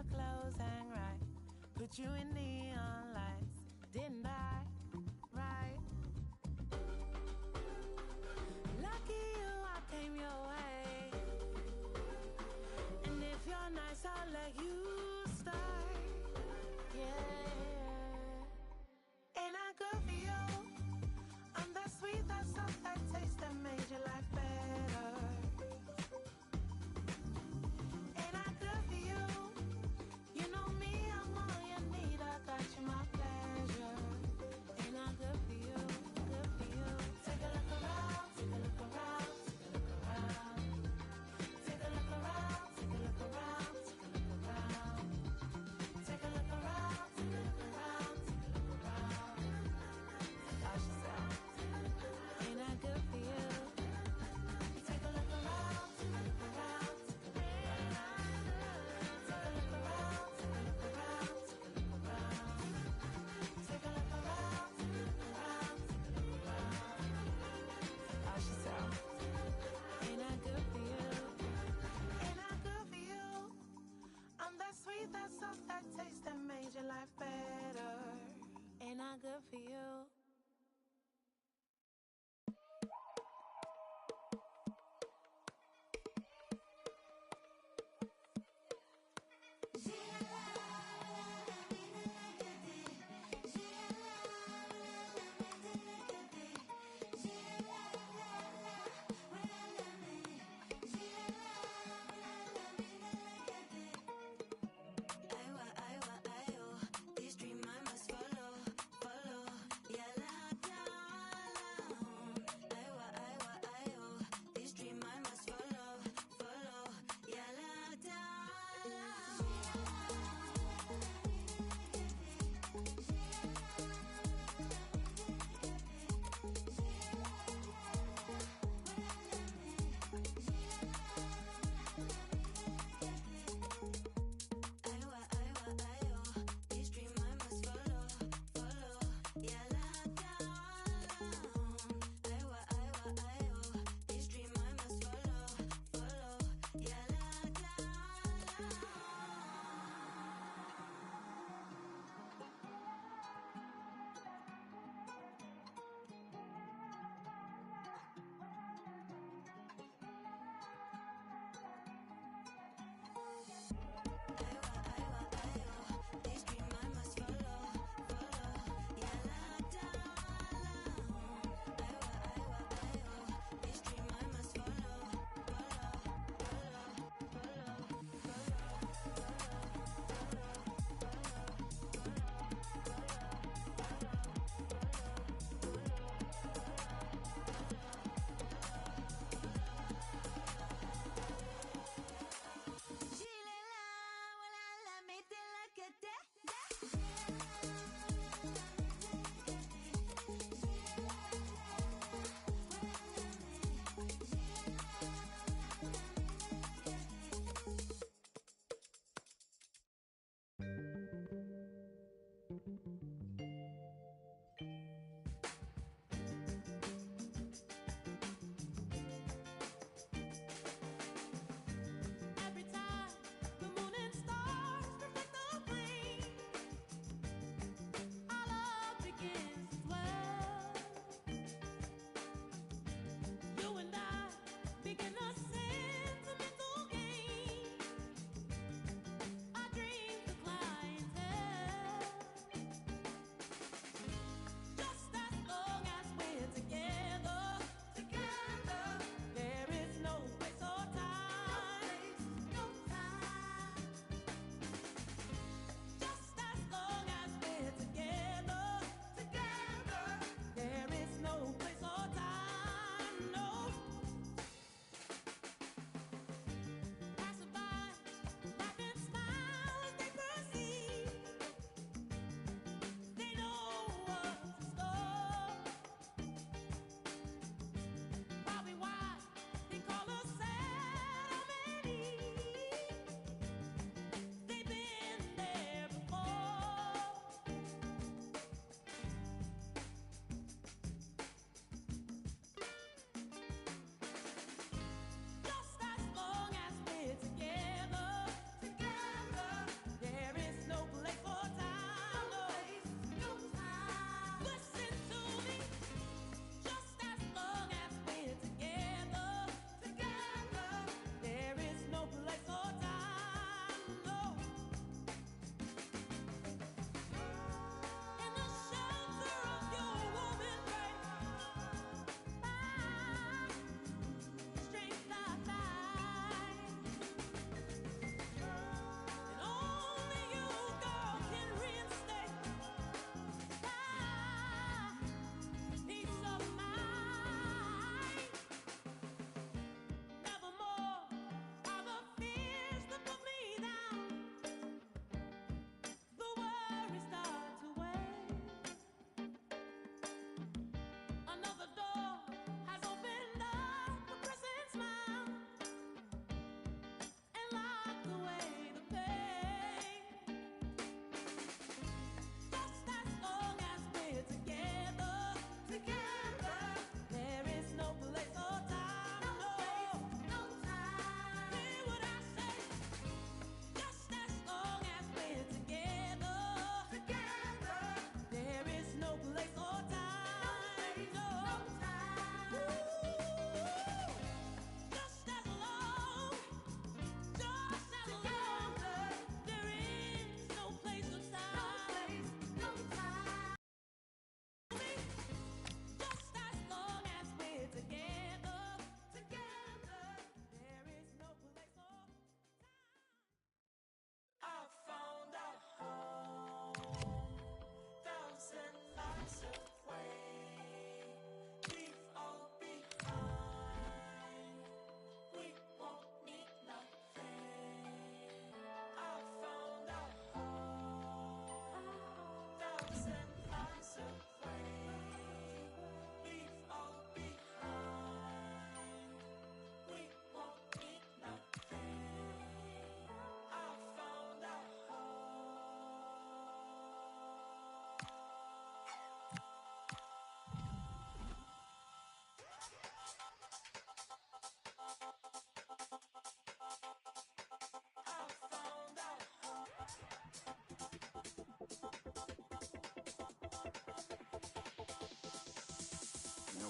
your clothes hang right. Put you in neon lights, didn't I? Right. Lucky you, I came your way. And if you're nice, I'll let you start. Yeah. Ain't I good for you? I'm that sweet, that soft, that taste that made your life better. Ain't I good for you? You know me, I'm all you need. I got you, my pleasure. Ain't I good for you? Good for you. Take a look around, take a look around, take a look around. Take a look around, take a look around, take a look around. Take a look around, take a look around, take a look around. Ask yourself, ain't I good for you? Take a look around, take a look around, take a look around. Take a look around, take a look around, take a look around. Take a look around, take a look around, take a look around. Ask yourself, ain't I good for you? Ain't I good for you? I'm that sweet, that soft, that taste that made your life better. Ain't I good for you? This dream I must follow, follow. Yeah,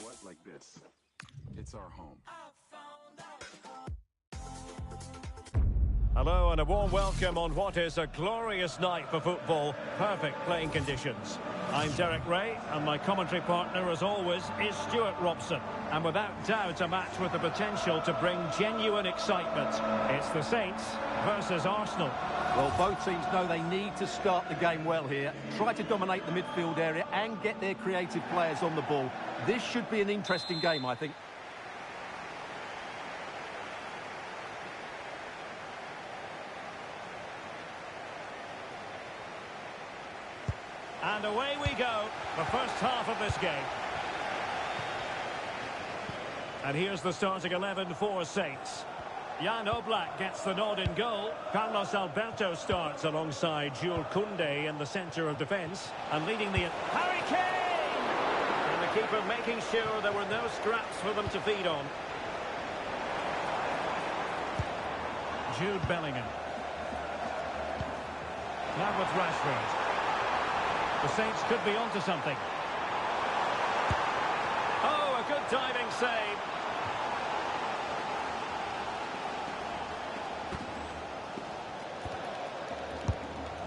know what? Like this. It's our home. Hello and a warm welcome on what is a glorious night for football. Perfect playing conditions. I'm Derek Ray and my commentary partner as always is Stuart Robson. And without doubt a match with the potential to bring genuine excitement. It's the Saints versus Arsenal. Well, both teams know they need to start the game well here. Try to dominate the midfield area and get their creative players on the ball. This should be an interesting game, I think. And away we go, the first half of this game. And here's the starting 11 for Saints. Jan Oblak gets the nod in goal. Carlos Alberto starts alongside Jules Koundé in the centre of defence. And leading the... Harry Kane! And the keeper making sure there were no scraps for them to feed on. Jude Bellingham. Now with Rashford. The Saints could be onto something. Oh, a good diving save.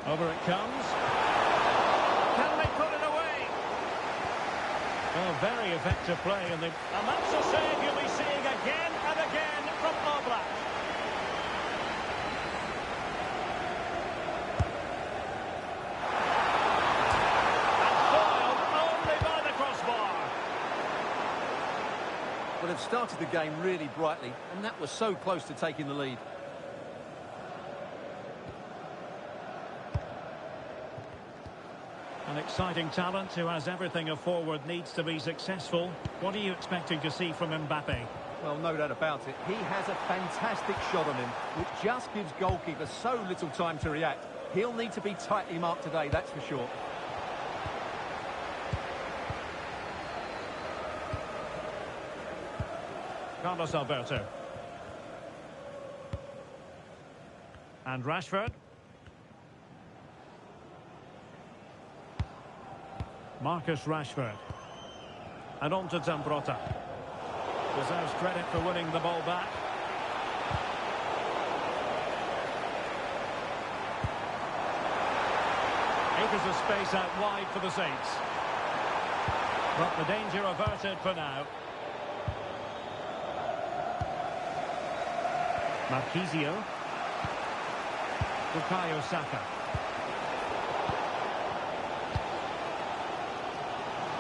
Over it comes. Can they put it away? Oh, very effective play. And that's a save you'll be seeing again and again from Oblak. Well, they've started the game really brightly, and that was so close to taking the lead. An exciting talent who has everything a forward needs to be successful. What are you expecting to see from Mbappe? Well, no doubt about it. He has a fantastic shot on him, which just gives goalkeepers so little time to react. He'll need to be tightly marked today, that's for sure. Carlos Alberto. And Rashford. Marcus Rashford. And on to Zambrotta. Deserves credit for winning the ball back. Acres of space out wide for the Saints. But the danger averted for now. Marquisio. Bukayo Saka.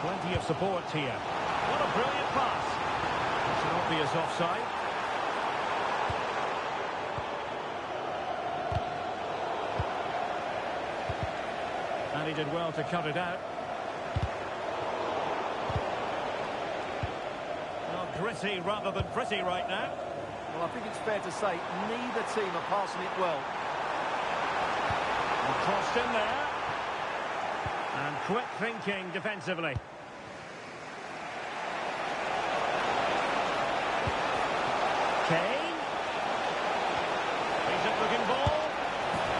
Plenty of support here. What a brilliant pass. It's an obvious offside. And he did well to cut it out. Well, gritty rather than pretty right now. Well, I think it's fair to say neither team are passing it well. And crossed in there. And quick thinking defensively. Kane. He's a looking ball.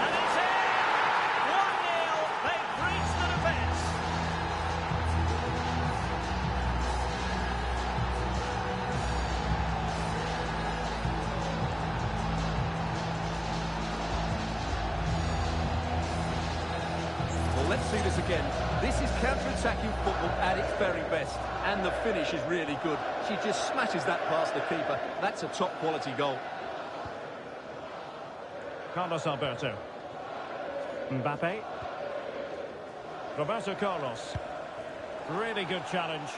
And it's in! 1-0. They've breached the defence. Well, let's see this again. This is counter-attacking football at its very best. And the finish is really good. She just smashes that past the keeper. That's a top-quality goal. Carlos Alberto. Mbappe. Roberto Carlos. Really good challenge.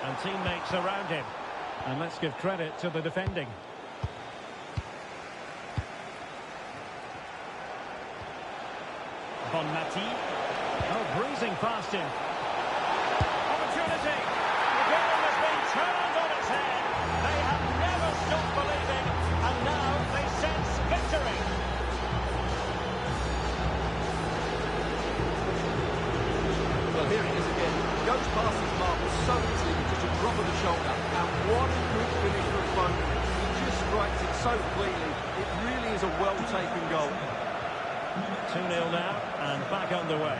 And teammates around him. And let's give credit to the defending. Bonmati. Oh, breezing past him. Opportunity. The game has been turned on its head. They have never stopped believing, and now they sense victory. Well, here it is again. Goes past his marker so easily with just a drop of the shoulder. And what a good finish from Foden. He just strikes it so cleanly. It really is a well-taken goal. 2-0 now, and back underway.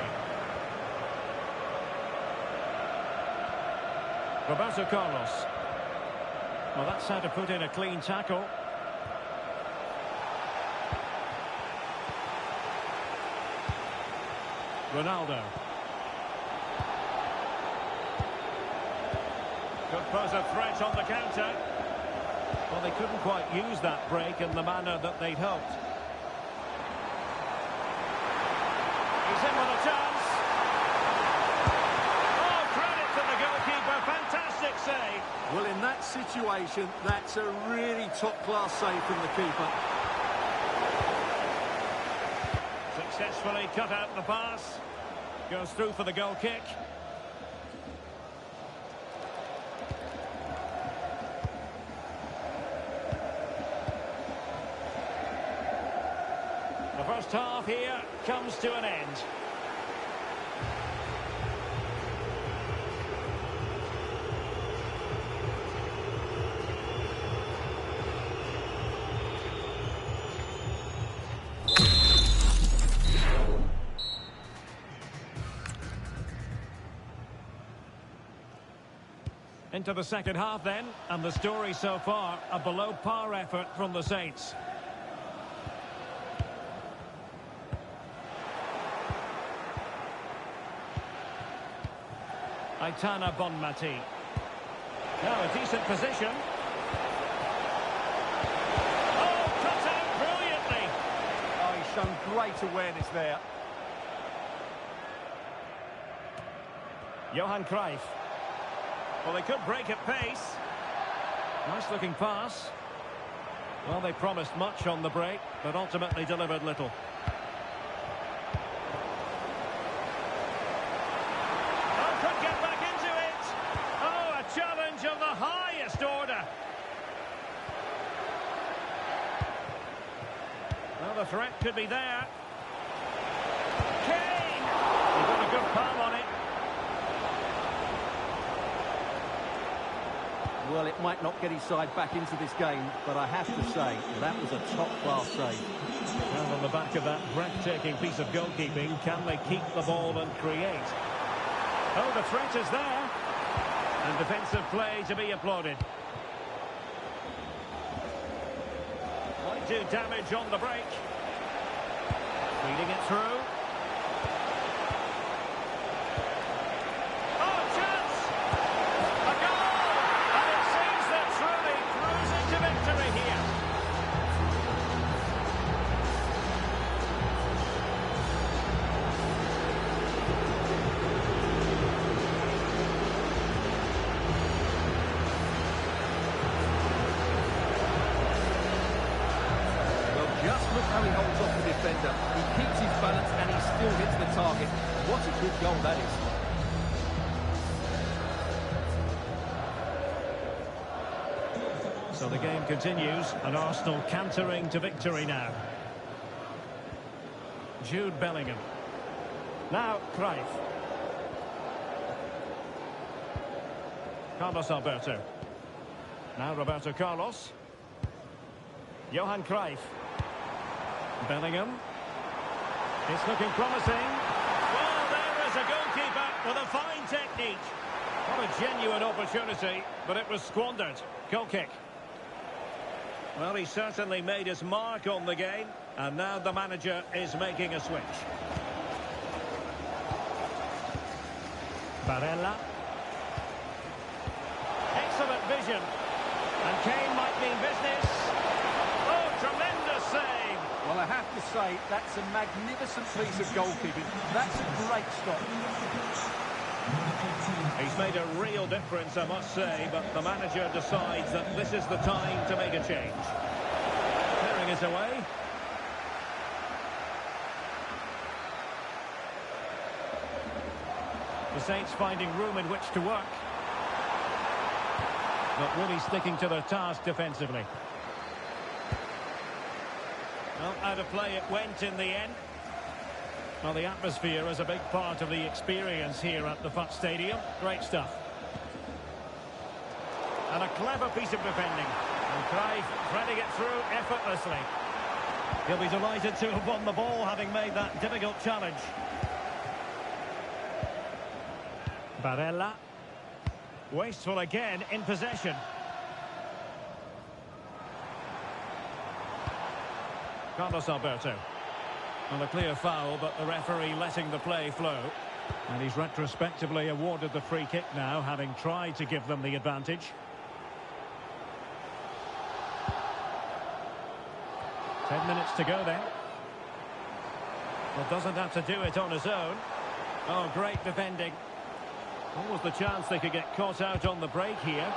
Roberto Carlos. Well, that's how to put in a clean tackle. Ronaldo. Could pose a threat on the counter. Well, they couldn't quite use that break in the manner that they'd hoped. He's in with a chance. Oh, credit to the goalkeeper. Fantastic save. Well, in that situation, that's a really top-class save from the keeper. Successfully cut out the pass. Goes through for the goal kick. The first half here comes to an end. Into the second half then, and the story so far, a below-par effort from the Saints. Aitana Bonmati. Now a decent position. Oh, cut out brilliantly. Oh, he's shown great awareness there. Johan Cruyff. Well, they could break at pace. Nice looking pass. Well, they promised much on the break, but ultimately delivered little. Oh, could get back into it. Oh, a challenge of the highest order. Well, the threat could be there. Kane! He got a good palm on it. Well, it might not get his side back into this game, but I have to say, that was a top-class save. Well, on the back of that breathtaking piece of goalkeeping, can they keep the ball and create? Oh, the threat is there. And defensive play to be applauded. Might do damage on the break. Feeding it through. How he holds off the defender. He keeps his balance and he still hits the target. What a good goal that is. So the game continues, and Arsenal cantering to victory now. Jude Bellingham. Now Cruyff. Carlos Alberto. Now Roberto Carlos. Johan Cruyff. Bellingham. It's looking promising. Well, there is a goalkeeper with a fine technique. What a genuine opportunity, but it was squandered. Goal kick. Well, he certainly made his mark on the game, and now the manager is making a switch. Barella. Excellent vision. And Kane might mean business. Oh, tremendous save. Well, I have to say, that's a magnificent piece of goalkeeping. That's a great stop. He's made a real difference, I must say, but the manager decides that this is the time to make a change. Clearing it away. The Saints finding room in which to work. But really sticking to their task defensively. Well, out of play it went in the end. Well, the atmosphere is a big part of the experience here at the FUT Stadium. Great stuff. And a clever piece of defending. And Cruyff threading it through effortlessly. He'll be delighted to have won the ball, having made that difficult challenge. Barella. Wasteful again in possession. Carlos Alberto. Well, a clear foul, but the referee letting the play flow. And he's retrospectively awarded the free kick now, having tried to give them the advantage. Ten minutes to go then. Well, doesn't have to do it on his own. Oh, great defending. What was the chance they could get caught out on the break here?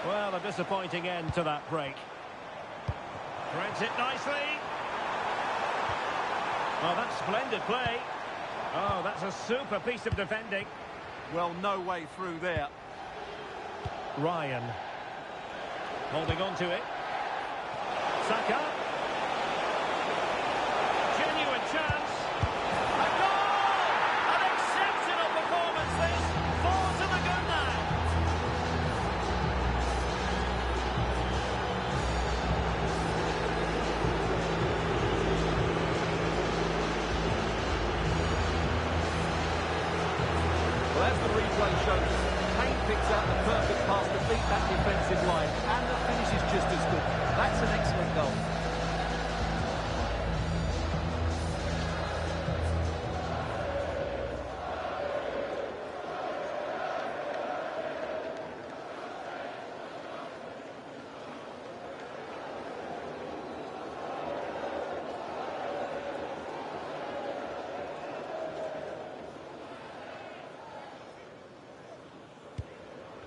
Well, a disappointing end to that break. Threads it nicely. Oh, that's splendid play. Oh, that's a super piece of defending. Well, no way through there. Ryan. Holding on to it. Saka. Genuine chance. A goal! An exceptional performance this. 4 to the good man. Well, as the replay shows, Kane picks out the perfect pass to beat that defensive line, and the finish is just as good. That's an excellent goal.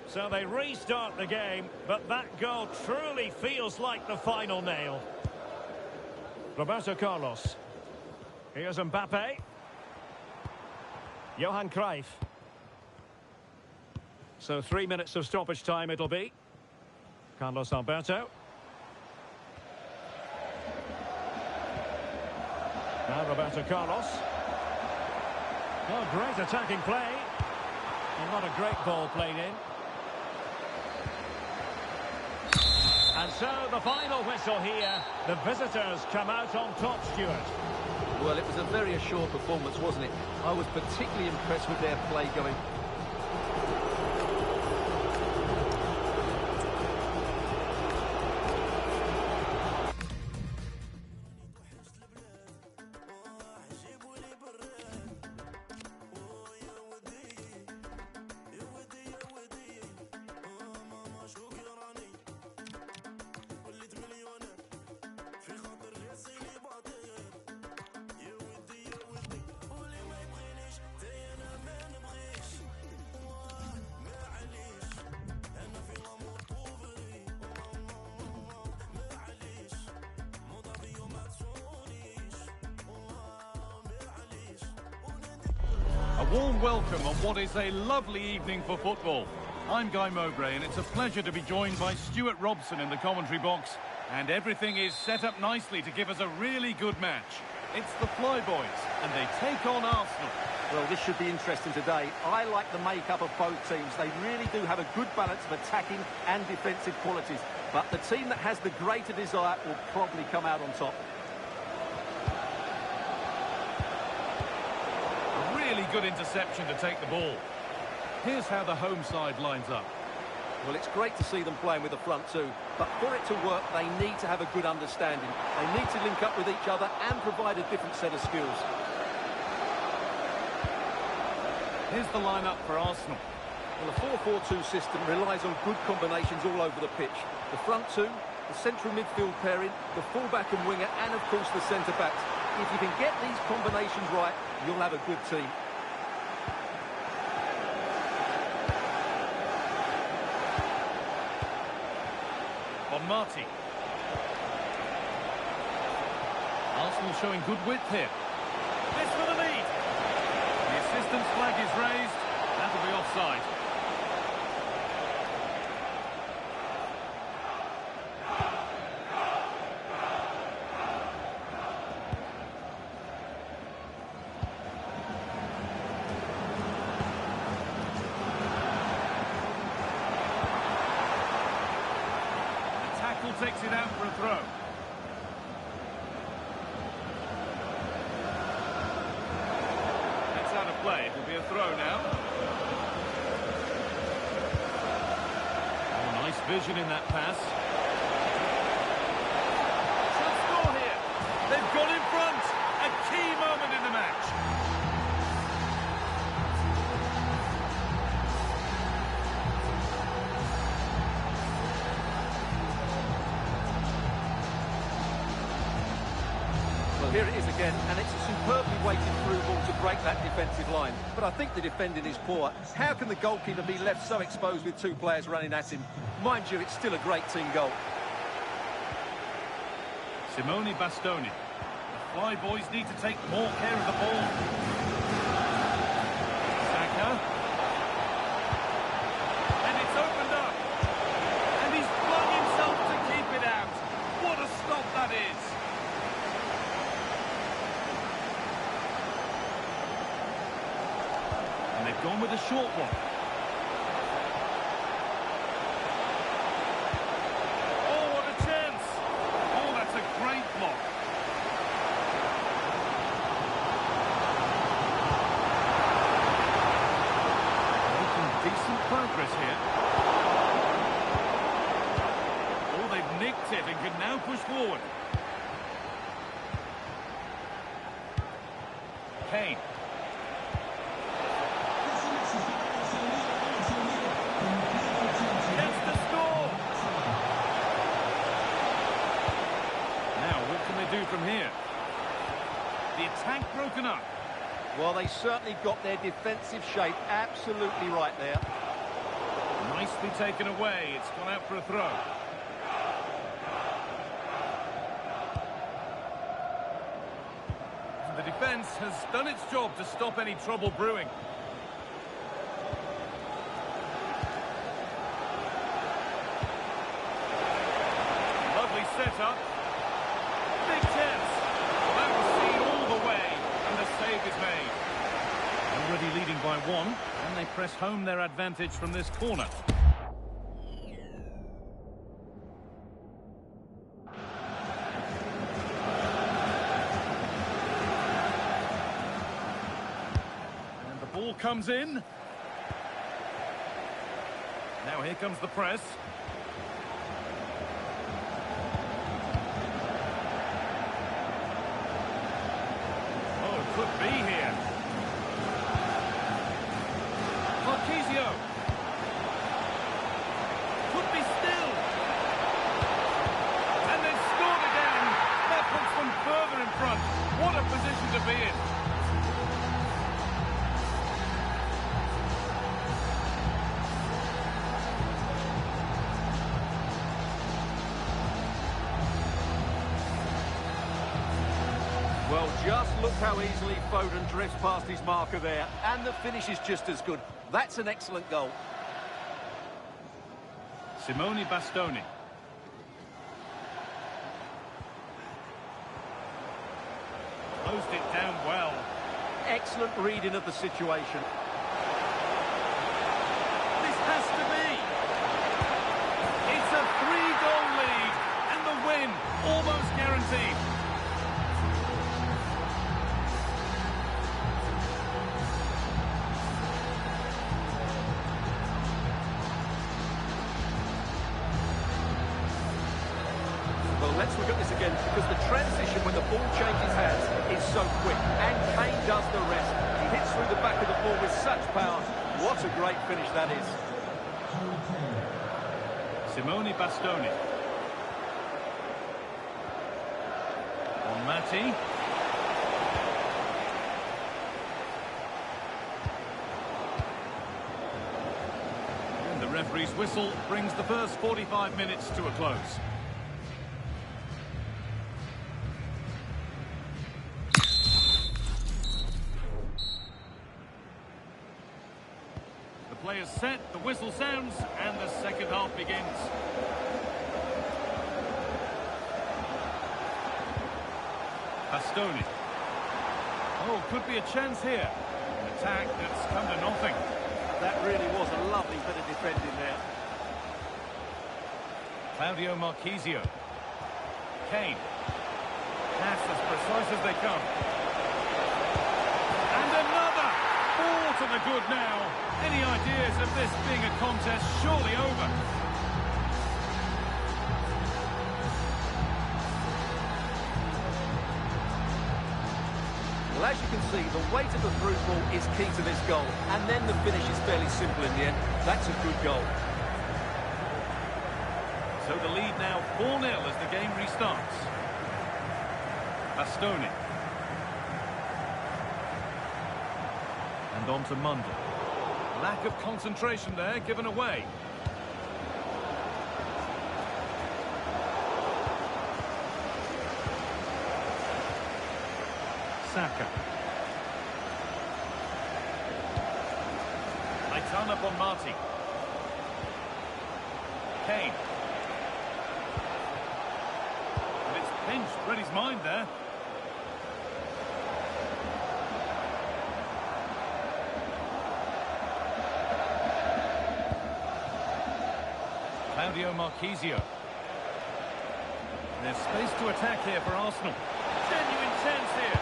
So they restart the game, but that goal truly feels like the final nail. Roberto Carlos. Here's Mbappe. Johan Cruyff. So 3 minutes of stoppage time it'll be. Carlos Alberto. Now Roberto Carlos. Oh, great attacking play. And not a great ball played in. And so the final whistle here. The visitors come out on top, Stuart. Well, it was a very assured performance, wasn't it? I was particularly impressed with their play going. A warm welcome on what is a lovely evening for football. I'm Guy Mowbray and it's a pleasure to be joined by Stuart Robson in the commentary box. And everything is set up nicely to give us a really good match. It's the Flyboys and they take on Arsenal. Well, this should be interesting today. I like the makeup of both teams. They really do have a good balance of attacking and defensive qualities. But the team that has the greater desire will probably come out on top. Really good interception to take the ball. Here's how the home side lines up. Well, it's great to see them playing with the front two, but for it to work, they need to have a good understanding. They need to link up with each other and provide a different set of skills. Here's the lineup for Arsenal. Well, the 4-4-2 system relies on good combinations all over the pitch. The front two, the central midfield pairing, the fullback and winger, and of course the centre-backs. If you can get these combinations right, you'll have a good team. On Marty. Arsenal showing good width here. This for the lead. The assistant's flag is raised. That'll be offside. Takes it out for a throw. play. It will be a throw now. Oh, nice vision in that pass. Should score here. They've got in front. A key moment in the match. Well, here it is again, and it's a superbly weighted through ball to break that defensive line. But I think the defending is poor. How can the goalkeeper be left so exposed with two players running at him? Mind you, it's still a great team goal. Simone Bastoni. The Fly boys need to take more care of the ball. Saka. And it's opened up. And he's flung himself to keep it out. What a stop that is. And they've gone with a short one. Oh, what a chance. Oh, that's a great block. Decent progress here. Oh, they've nicked it and can now push forward. Kane. Gets the score. Now, what can they do from here? The attack broken up. Well, they certainly got their defensive shape absolutely right there. Nicely taken away. It's gone out for a throw. The defence has done its job to stop any trouble brewing. Lovely setup. Big chance. Well, that was seen all the way, and the save is made. Already leading by one, and they press home their advantage from this corner. And the ball comes in. Now here comes the press. Oh, it could be here. Could be still. And they've scored again. That puts them further in front. What a position to be in. Well, just look how easily Foden drifts past his marker there. And the finish is just as good. That's an excellent goal. Simone Bastoni. Closed it down well. Excellent reading of the situation. This has to be. It's a 3-goal lead. And the win almost guaranteed. Well, let's look at this again, because the transition when the ball changes hands is so quick, and Kane does the rest. He hits through the back of the ball with such power. What a great finish that is. Simone Bastoni. On Matti. And the referee's whistle brings the first 45 minutes to a close. Players set, the whistle sounds, and the second half begins. Bastoni. Oh, could be a chance here. An attack that's come to nothing. That really was a lovely bit of defending there. Claudio Marchisio. Kane. Pass as precise as they come. And another! to the good now. Any ideas of this being a contest surely over? Well, as you can see, the weight of the through ball is key to this goal. And then the finish is fairly simple in the end. That's a good goal. So the lead now 4-0 as the game restarts. Bastoni. And on to Mundell. Lack of concentration there, given away. Saka. Aitana Bonmati. Kane. And it's pinched, read his mind there. Claudio Marchisio. There's space to attack here for Arsenal. Genuine chance here.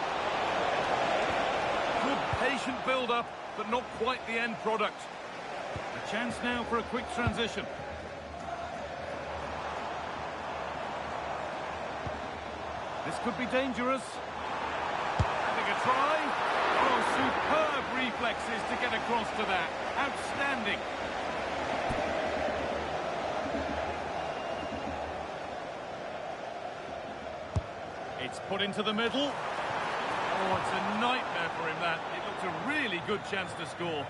Good patient build-up, but not quite the end product. A chance now for a quick transition. This could be dangerous. Having a try. Oh, superb reflexes to get across to that. Outstanding. It's put into the middle. Oh, it's a nightmare for him, that. It looked a really good chance to score.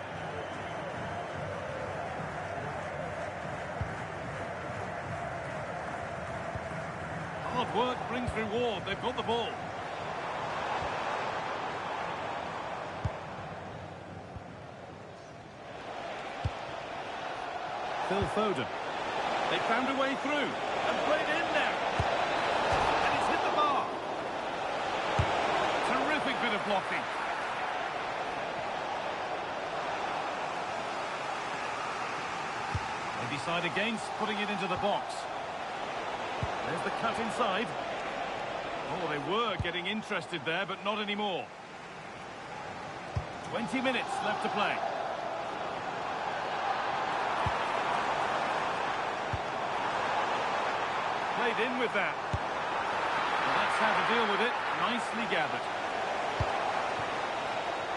Hard work brings reward. They've got the ball. Phil Foden. They found a way through and played in now. And it's hit the bar. Terrific bit of blocking. They decide against putting it into the box. There's the cut inside. Oh, they were getting interested there, but not anymore. 20 minutes left to play. Played in with that. Well, that's how to deal with it. Nicely gathered.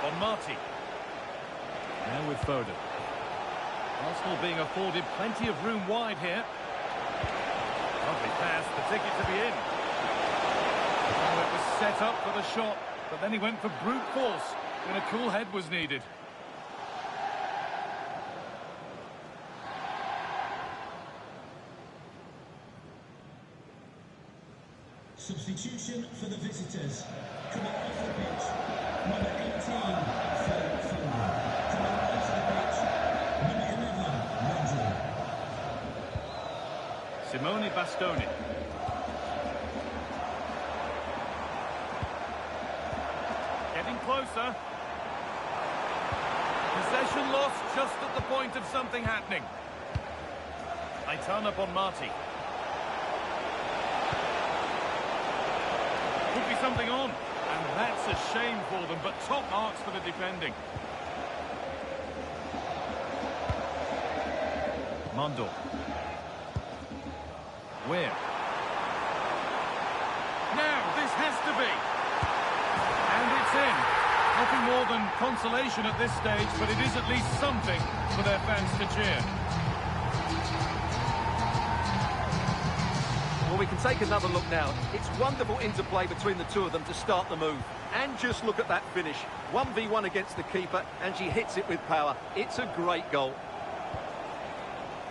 Bonmati. Now with Foden. Arsenal being afforded plenty of room wide here. Lovely pass, the ticket to be in. Oh, it was set up for the shot, but then he went for brute force when a cool head was needed. Substitution for the visitors. Coming off the pitch, number 18, Phil Foden. Coming onto the pitch, number 11, Mundell. Simone Bastoni. Getting closer. Possession lost just at the point of something happening. Aitana Bonmati. Could be something on, and that's a shame for them, but top marks for the defending. Mundell. Where? Now, this has to be. And it's in. Nothing more than consolation at this stage, but it is at least something for their fans to cheer. Well, we can take another look now. It's wonderful interplay between the two of them to start the move. And just look at that finish. 1v1 against the keeper, and she hits it with power. It's a great goal.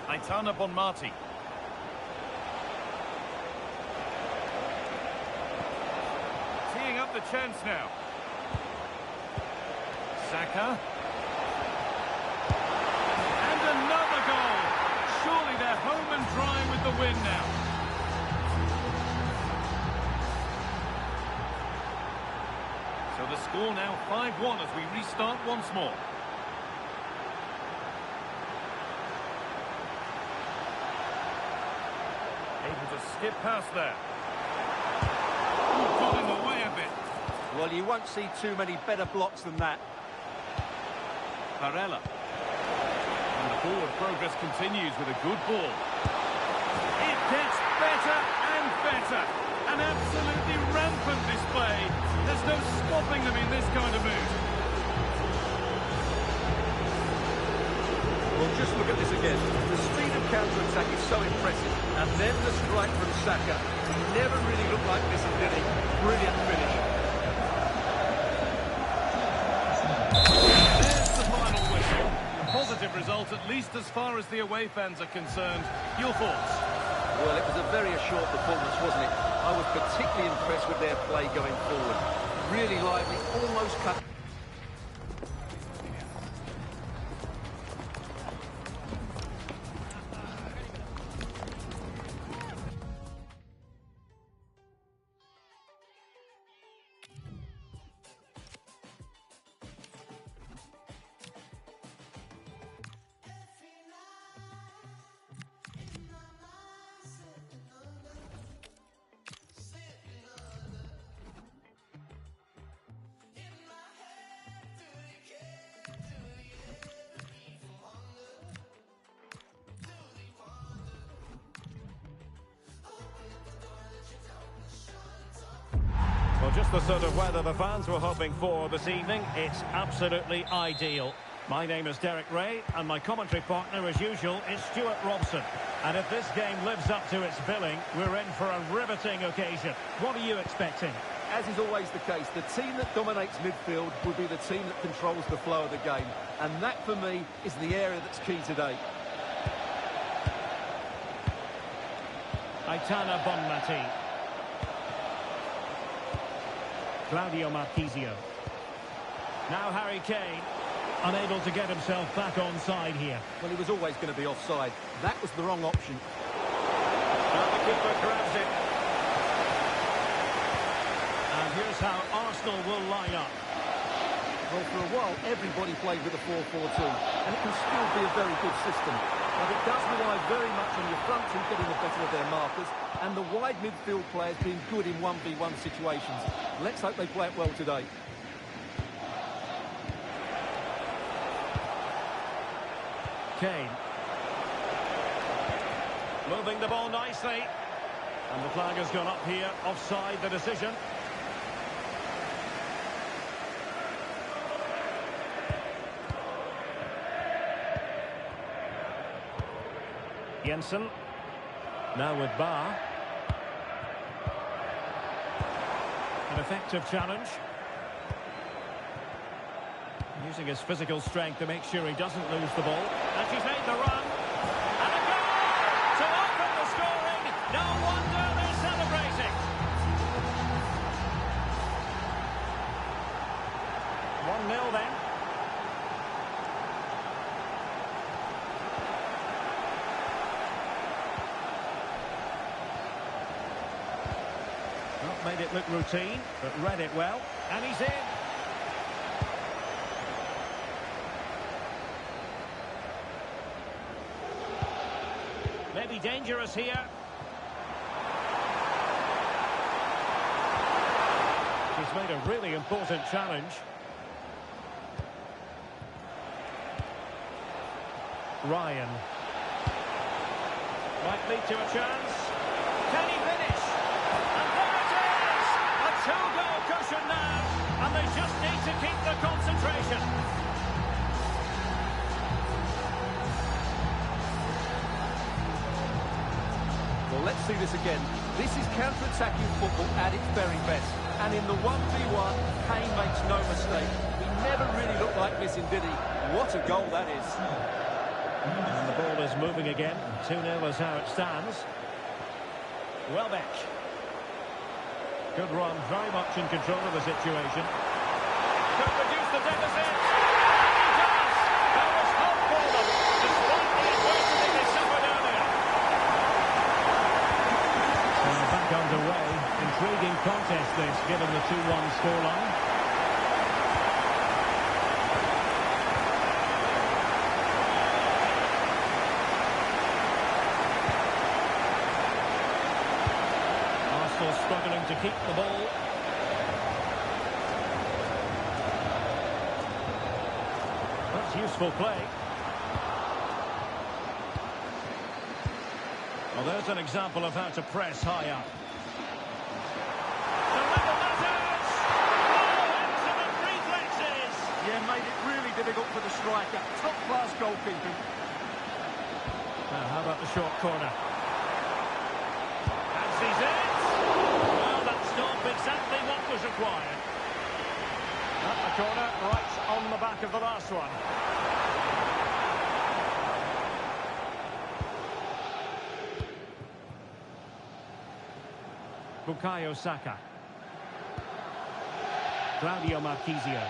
Aitana Bonmati. Teeing up the chance now. Saka. And another goal. Surely they're home and dry with the win now. So the score now 5-1 as we restart once more. Able to skip past there. Ooh, got in the way a bit. Well, you won't see too many better blocks than that. Barella. And the forward progress continues with a good ball. It gets better and better. An absolutely rampant display. There's no stopping them in this kind of mood. Well, just look at this again. The speed of counter-attack is so impressive. And then the strike from Saka. He never really looked like missing, did he? Brilliant finish. There's the final whistle. A positive result, at least as far as the away fans are concerned. Your thoughts? Well, it was a very assured performance, wasn't it? I was particularly impressed with their play going forward. Really lively, almost cut. Well, just the sort of weather the fans were hoping for this evening. It's absolutely ideal. My name is Derek Ray, and my commentary partner, as usual, is Stuart Robson. And if this game lives up to its billing, we're in for a riveting occasion. What are you expecting? As is always the case, the team that dominates midfield will be the team that controls the flow of the game. And that, for me, is the area that's key today. Aitana Bonmati. Claudio Marquisio. Now Harry Kane, unable to get himself back onside here. Well, he was always going to be offside. That was the wrong option. And the keeper grabs it. And here's how Arsenal will line up. Well, for a while, everybody played with a 4-4-2, and it can still be a very good system. But it does rely very much on your front two getting the better of their markers, and the wide midfield players being good in 1v1 situations. Let's hope they play it well today. Kane. Moving the ball nicely. And the flag has gone up here. Offside the decision. Jensen. Now with Barr. An effective challenge. Using his physical strength to make sure he doesn't lose the ball. And she's made the run. And a goal to open the scoring. No wonder they're celebrating. 1-0 then. Not made it look routine, but read it well. And he's in. Maybe dangerous here. He's made a really important challenge. Ryan. Might lead to a chance. Can he finish? And there it is! A two-goal cushion now. And they just need to keep the concentration. Well, let's see this again. This is counter-attacking football at its very best. And in the 1v1, Kane makes no mistake. He never really looked like missing, did he? What a goal that is. And the ball is moving again. 2-0 is how it stands. Welbeck. Good run, very much in control of the situation. Could reduce the deficit. And he does! There was hope for them, despite the adversity they suffered earlier. And back underway. Intriguing contest this, given the 2-1 scoreline. Arsenal struggling to keep the ball. That's useful play. Well, there's an example of how to press high up. The level matters! Oh, excellent reflexes! Yeah, made it really difficult for the striker. Top-class goalkeeping. Now, how about the short corner? And sees it! Well, that's not exactly what was required. At the corner, right on the back of the last one. Bukayo Saka. Claudio Marchisio.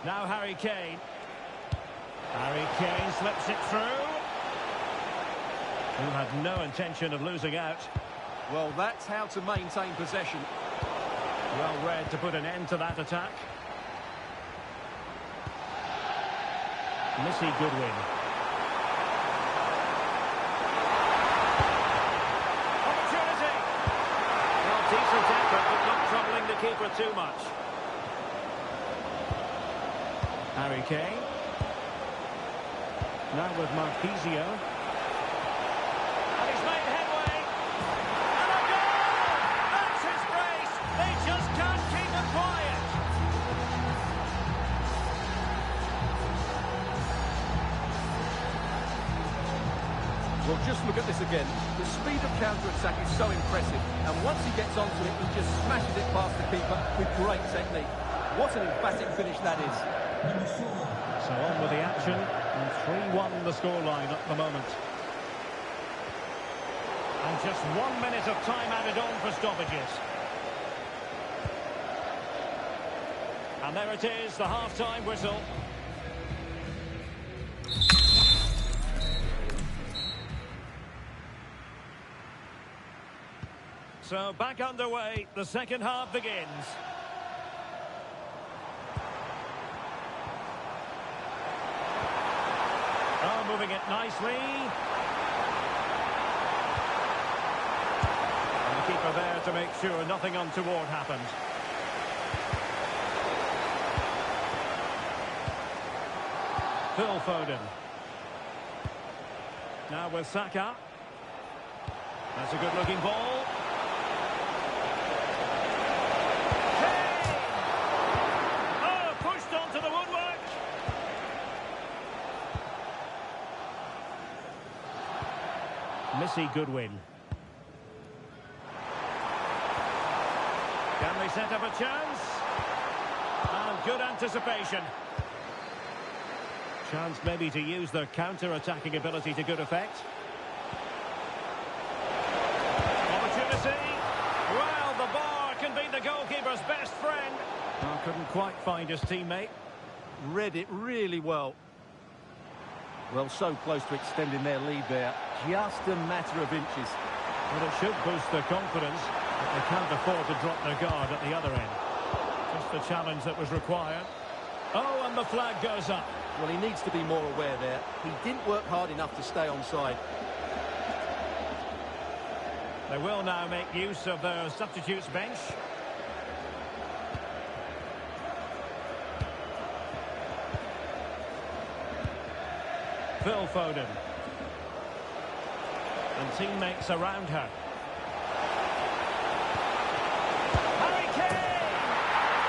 Now Harry Kane. Harry Kane slips it through. Who had no intention of losing out. Well, that's how to maintain possession. Well read to put an end to that attack. Missy Goodwin. Opportunity! Well, decent effort, but not troubling the keeper too much. Harry Kane. Now with Marchisio. And he's made headway. And a goal! That's his brace. They just can't keep him quiet. Well, just look at this again. The speed of counter-attack is so impressive. And once he gets onto it, he just smashes it past the keeper with great technique. What an emphatic finish that is. Number 4. So on with the action. And 3-1 the scoreline at the moment. And just 1 minute of time added on for stoppages. And there it is, the half-time whistle. So back underway, the second half begins. Oh, moving it nicely. And the keeper there to make sure nothing untoward happened. Phil Foden. Now with Saka. That's a good-looking ball. Kane! Oh, pushed onto the woodwork. Missy Goodwin. Can they set up a chance? And good anticipation. Chance maybe to use their counter-attacking ability to good effect. Opportunity. Well, the bar can be the goalkeeper's best friend. Oh, couldn't quite find his teammate. Read it really well. Well, so close to extending their lead there. Just a matter of inches. Well, it should boost their confidence, but they can't afford to drop their guard at the other end. Just the challenge that was required. Oh, and the flag goes up. Well, he needs to be more aware there. He didn't work hard enough to stay onside. They will now make use of their substitutes bench. Phil Foden. And teammates around her. Harry Kane!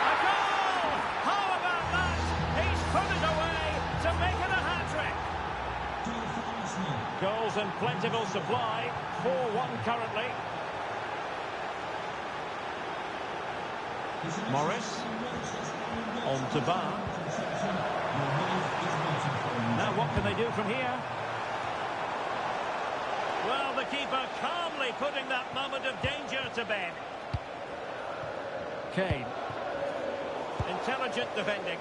A goal! How about that? He's put it away to make it a hat-trick. Goal for Arsenal. Goals in plentiful supply. 4-1 currently. Morris. On to Bar. Now what can they do from here? Well, the keeper calmly putting that moment of danger to bed. Kane. Intelligent defending.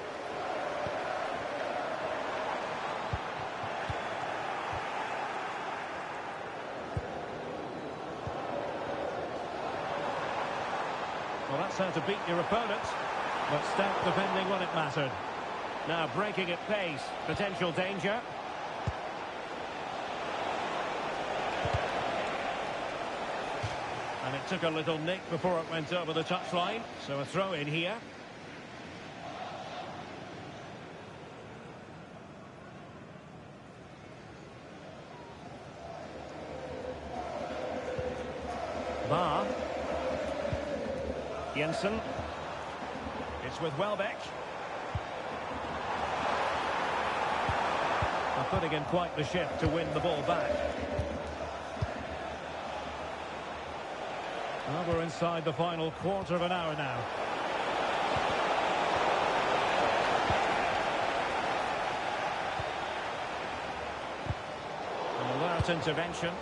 Well, that's how to beat your opponent. But stout defending when it mattered. Now breaking at pace. Potential danger. And it took a little nick before it went over the touchline. So a throw in here. Ba. Jensen. It's with Welbeck. And putting in quite the shift to win the ball back. Well, we're inside the final quarter of an hour now. An alert intervention.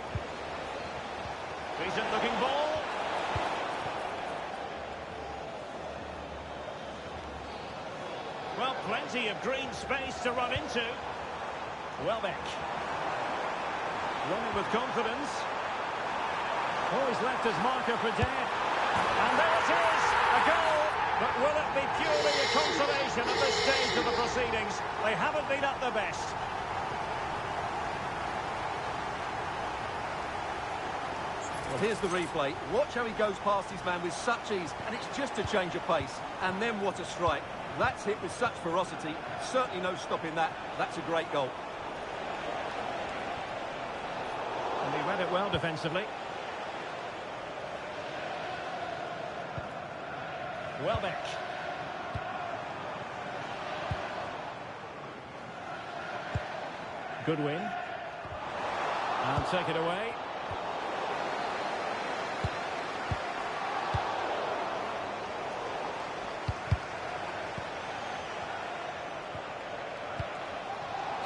Decent looking ball. Well, plenty of green space to run into. Welbeck. Running with confidence. Oh, he's left his marker for dead. And there it is, a goal. But will it be purely a consolation at this stage of the proceedings? They haven't been at their best. Well, here's the replay. Watch how he goes past his man with such ease, and it's just a change of pace. And then what a strike. That's hit with such ferocity. Certainly no stopping that. That's a great goal. And he read it well defensively. Welbeck. Good win. And take it away.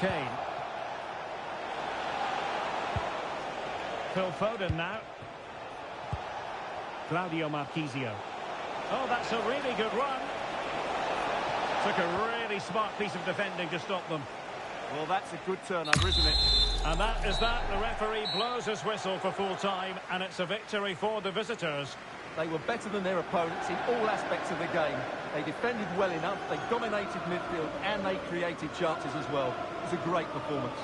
Kane. Phil Foden now. Claudio Marchisio. Oh, that's a really good run. Took a really smart piece of defending to stop them. Well, that's a good turnover, isn't it? And that is that. The referee blows his whistle for full time, and it's a victory for the visitors. They were better than their opponents in all aspects of the game. They defended well enough, they dominated midfield, and they created chances as well. It was a great performance.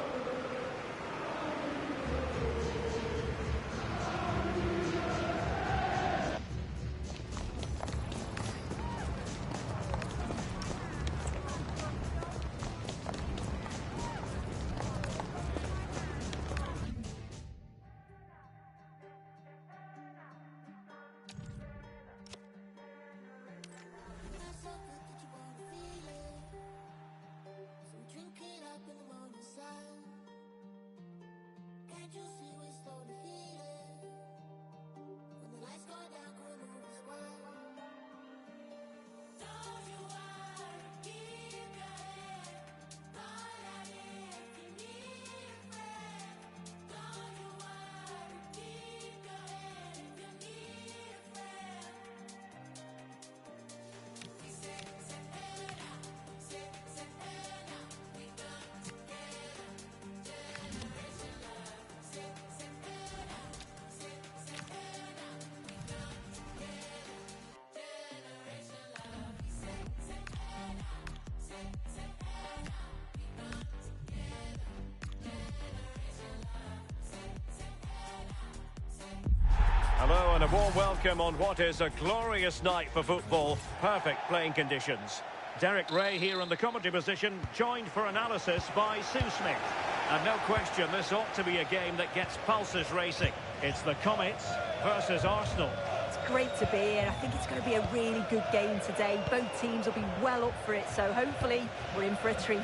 Hello and a warm welcome on what is a glorious night for football. Perfect playing conditions. Derek Ray here in the commentary position, joined for analysis by Sue Smith. And no question, this ought to be a game that gets pulses racing. It's the Comets versus Arsenal. It's great to be here. I think it's going to be a really good game today. Both teams will be well up for it, so hopefully we're in for a treat.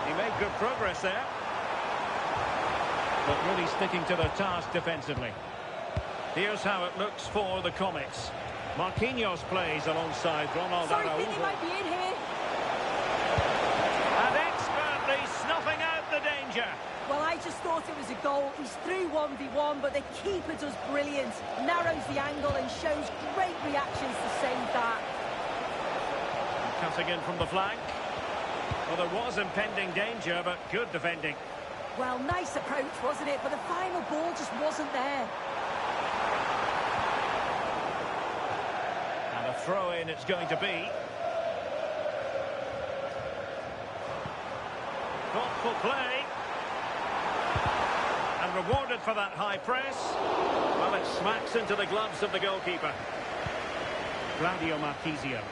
He made good progress there. But really sticking to the task defensively. Here's how it looks for the Comets. Marquinhos plays alongside Ronaldo. Sorry, I think he might be in here. And expertly snuffing out the danger. Well, I just thought it was a goal. He's through 1v1, but the keeper does brilliant. Narrows the angle and shows great reactions to save that. And cutting in from the flank. Well, there was impending danger, but good defending. Well, nice approach, wasn't it? But the final ball just wasn't there. And a throw-in it's going to be. Thoughtful play. And rewarded for that high press. Well, it smacks into the gloves of the goalkeeper. Claudio Marchisio.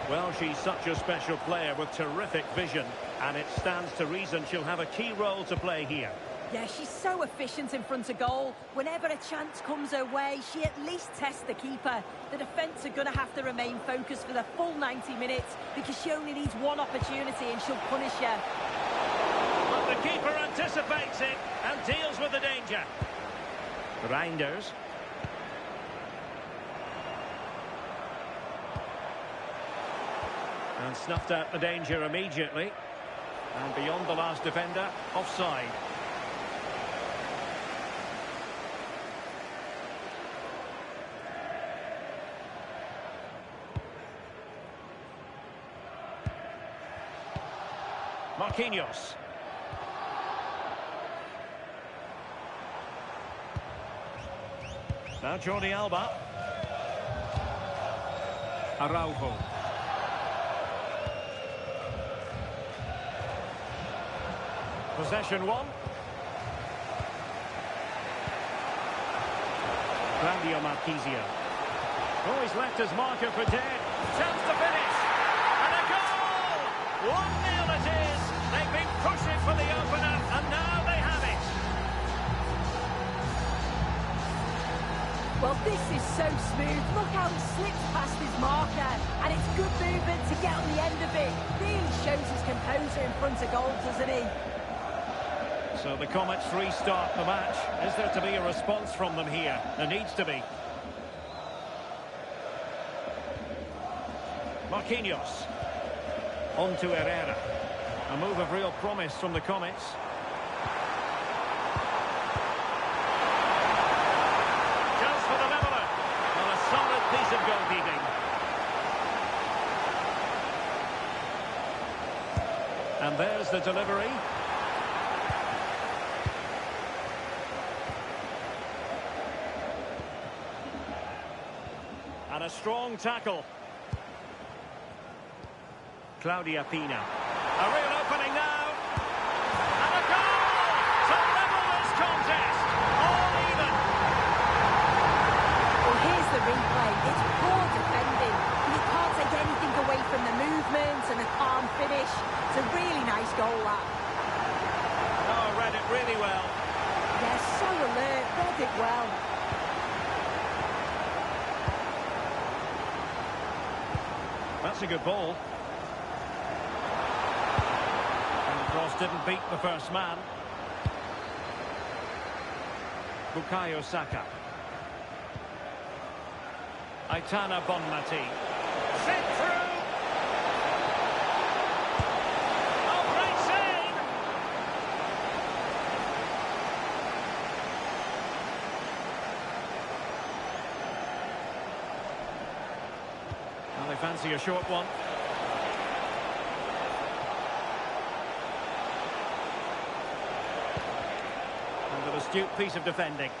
Well, she's such a special player with terrific vision. And it stands to reason she'll have a key role to play here. Yeah, she's so efficient in front of goal. Whenever a chance comes her way, she at least tests the keeper. The defence are going to have to remain focused for the full 90 minutes because she only needs one opportunity and she'll punish you. But the keeper anticipates it and deals with the danger. Reinders. And snuffed out the danger immediately. And beyond the last defender, offside. Marquinhos. Now Jordi Alba. Araujo. Possession one. Claudio Marquinhos. Oh, he's left his marker for dead. Chance to finish. And a goal! 1-0 it is. They've been pushing for the opener, and now they have it. Well, this is so smooth. Look how he slips past his marker. And it's good movement to get on the end of it. Really shows his composure in front of goal, doesn't he? So the Comets restart the match. Is there to be a response from them here? There needs to be. Marquinhos. On to Herrera. A move of real promise from the Comets. Chance for the leveller. Well, a solid piece of goalkeeping. And there's the delivery. And a strong tackle. Claudia Pina. A real opening now. And a goal to level this contest. All even. Well, here's the replay. It's poor defending. You can't take anything away from the movement and the calm finish. It's a really nice goal, that. Oh, read it really well. Yeah, so alert. Read it well. That's a good ball. And the cross didn't beat the first man. Bukayo Saka. Aitana Bonmati. Sent through. Oh, great save. Well, they fancy a short one. And an astute piece of defending.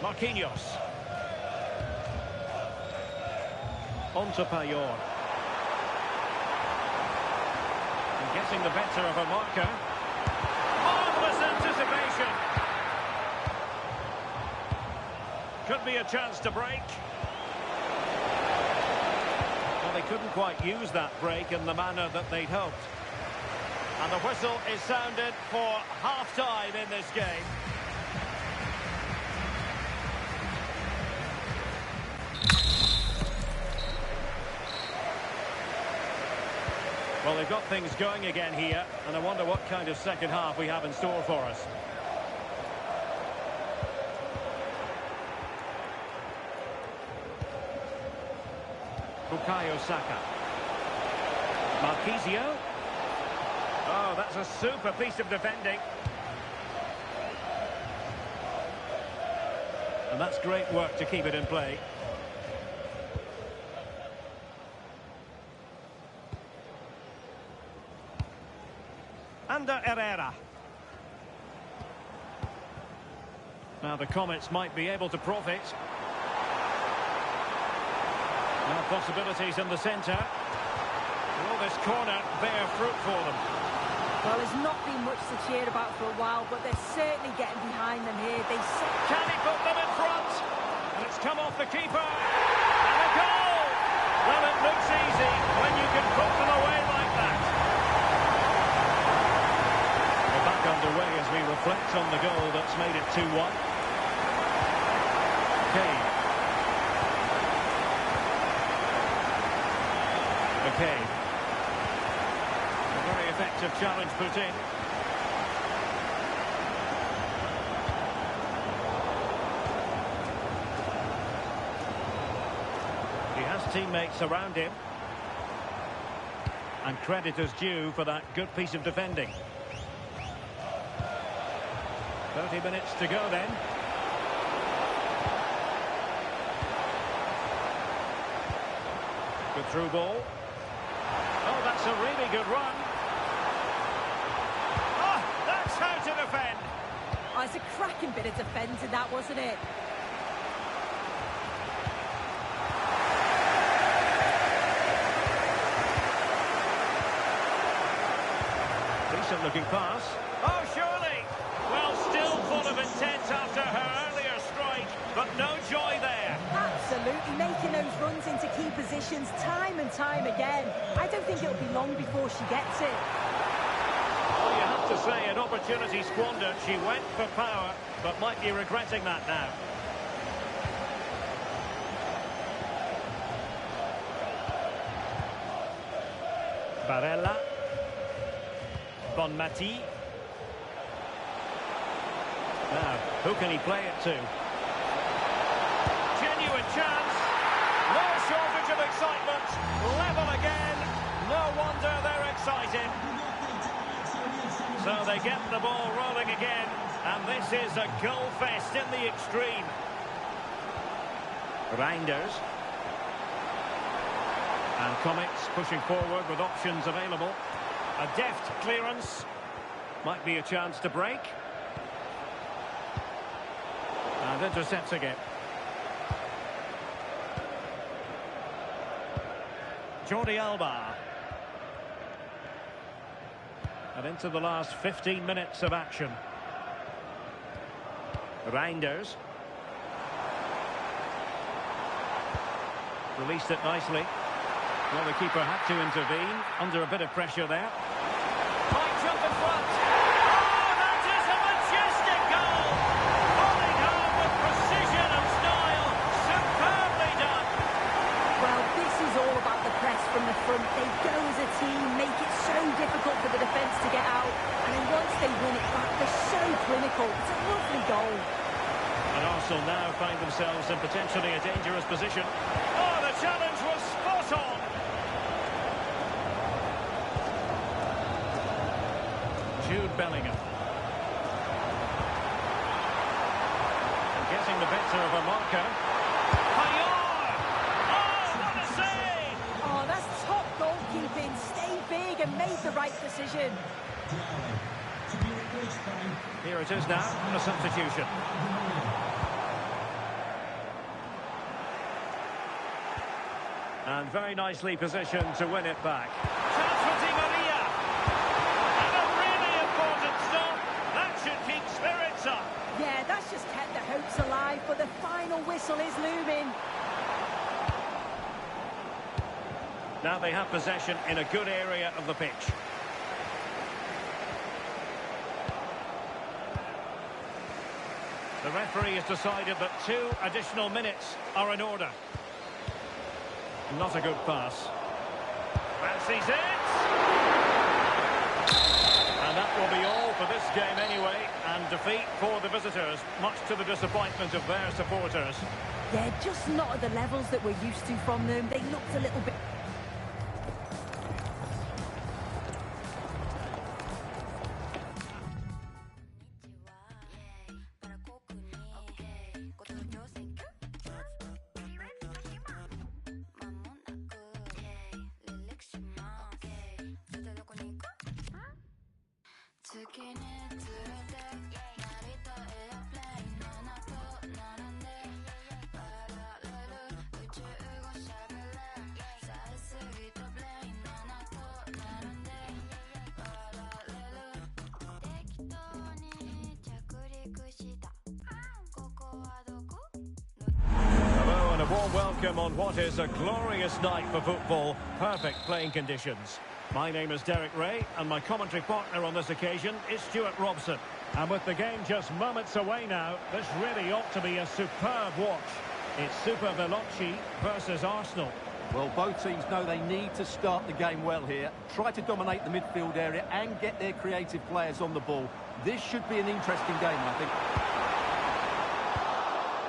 Marquinhos. On to Payor. And getting the better of a marker. Marvellous anticipation. Could be a chance to break. Well, they couldn't quite use that break in the manner that they'd hoped. And the whistle is sounded for half-time in this game. Well, they've got things going again here, and I wonder what kind of second half we have in store for us. Bukayo Saka. Marquinhos. Oh, that's a super piece of defending. And that's great work to keep it in play. Under Herrera. Now the Comets might be able to profit. Now possibilities in the centre. Will this corner bear fruit for them? Well, there's not been much to cheer about for a while, but they're certainly getting behind them here. Can he put them in front? And it's come off the keeper. And a goal! on the goal that's made it 2-1. Kane. Okay. A very effective challenge put in. He has teammates around him. And credit is due for that good piece of defending. 30 minutes to go then. Good through ball. Oh, that's a really good run. Oh, that's how to defend. Oh, it's a cracking bit of defending, that, wasn't it? Decent looking pass. Oh, surely. Well, still full of intent after her earlier strike, but no joy there. Absolutely, making those runs into key positions time and time again. I don't think it'll be long before she gets it. Well, you have to say, an opportunity squandered. She went for power, but might be regretting that now. Barella. Bonmati. Now, who can he play it to? Genuine chance. No shortage of excitement. Level again. No wonder they're excited. So they get the ball rolling again. And this is a goal fest in the extreme. Reinders. And Comets pushing forward with options available. A deft clearance. Might be a chance to break. And intercepts again. Jordi Alba. And into the last 15 minutes of action. Reinders. Released it nicely. Well, the keeper had to intervene under a bit of pressure there. Might jump in front. Oh, that is a majestic goal! Falling home with precision and style. Superbly done. Well, this is all about the press from the front. They go as a team, make it so difficult for the defence to get out. And then once they win it back, they're so clinical. It's a lovely goal. And Arsenal now find themselves in potentially a dangerous position. Oh, the challenge was spot on. Jude Bellingham. Getting the better of a marker. Payar! Oh, what a save! Oh, that's top goalkeeping. Stay big and make the right decision. Here it is now, a substitution. And very nicely positioned to win it back. Chance for Di Maria. And a really important stop. That should keep spirits up. Yeah, that's just kept the hopes alive, but the final whistle is looming. Now they have possession in a good area of the pitch. The referee has decided that 2 additional minutes are in order. Not a good pass. Fancies it! And that will be all for this game anyway. And defeat for the visitors, much to the disappointment of their supporters. They're just not at the levels that we're used to from them. They looked a little bit... Hello and a warm welcome on what is a glorious night for football. Perfect playing conditions. My name is Derek Ray and my commentary partner on this occasion is Stuart Robson. And with the game just moments away now, this really ought to be a superb watch. It's Super Veloci versus Arsenal. Well, both teams know they need to start the game well here. Try to dominate the midfield area and get their creative players on the ball. This should be an interesting game, I think.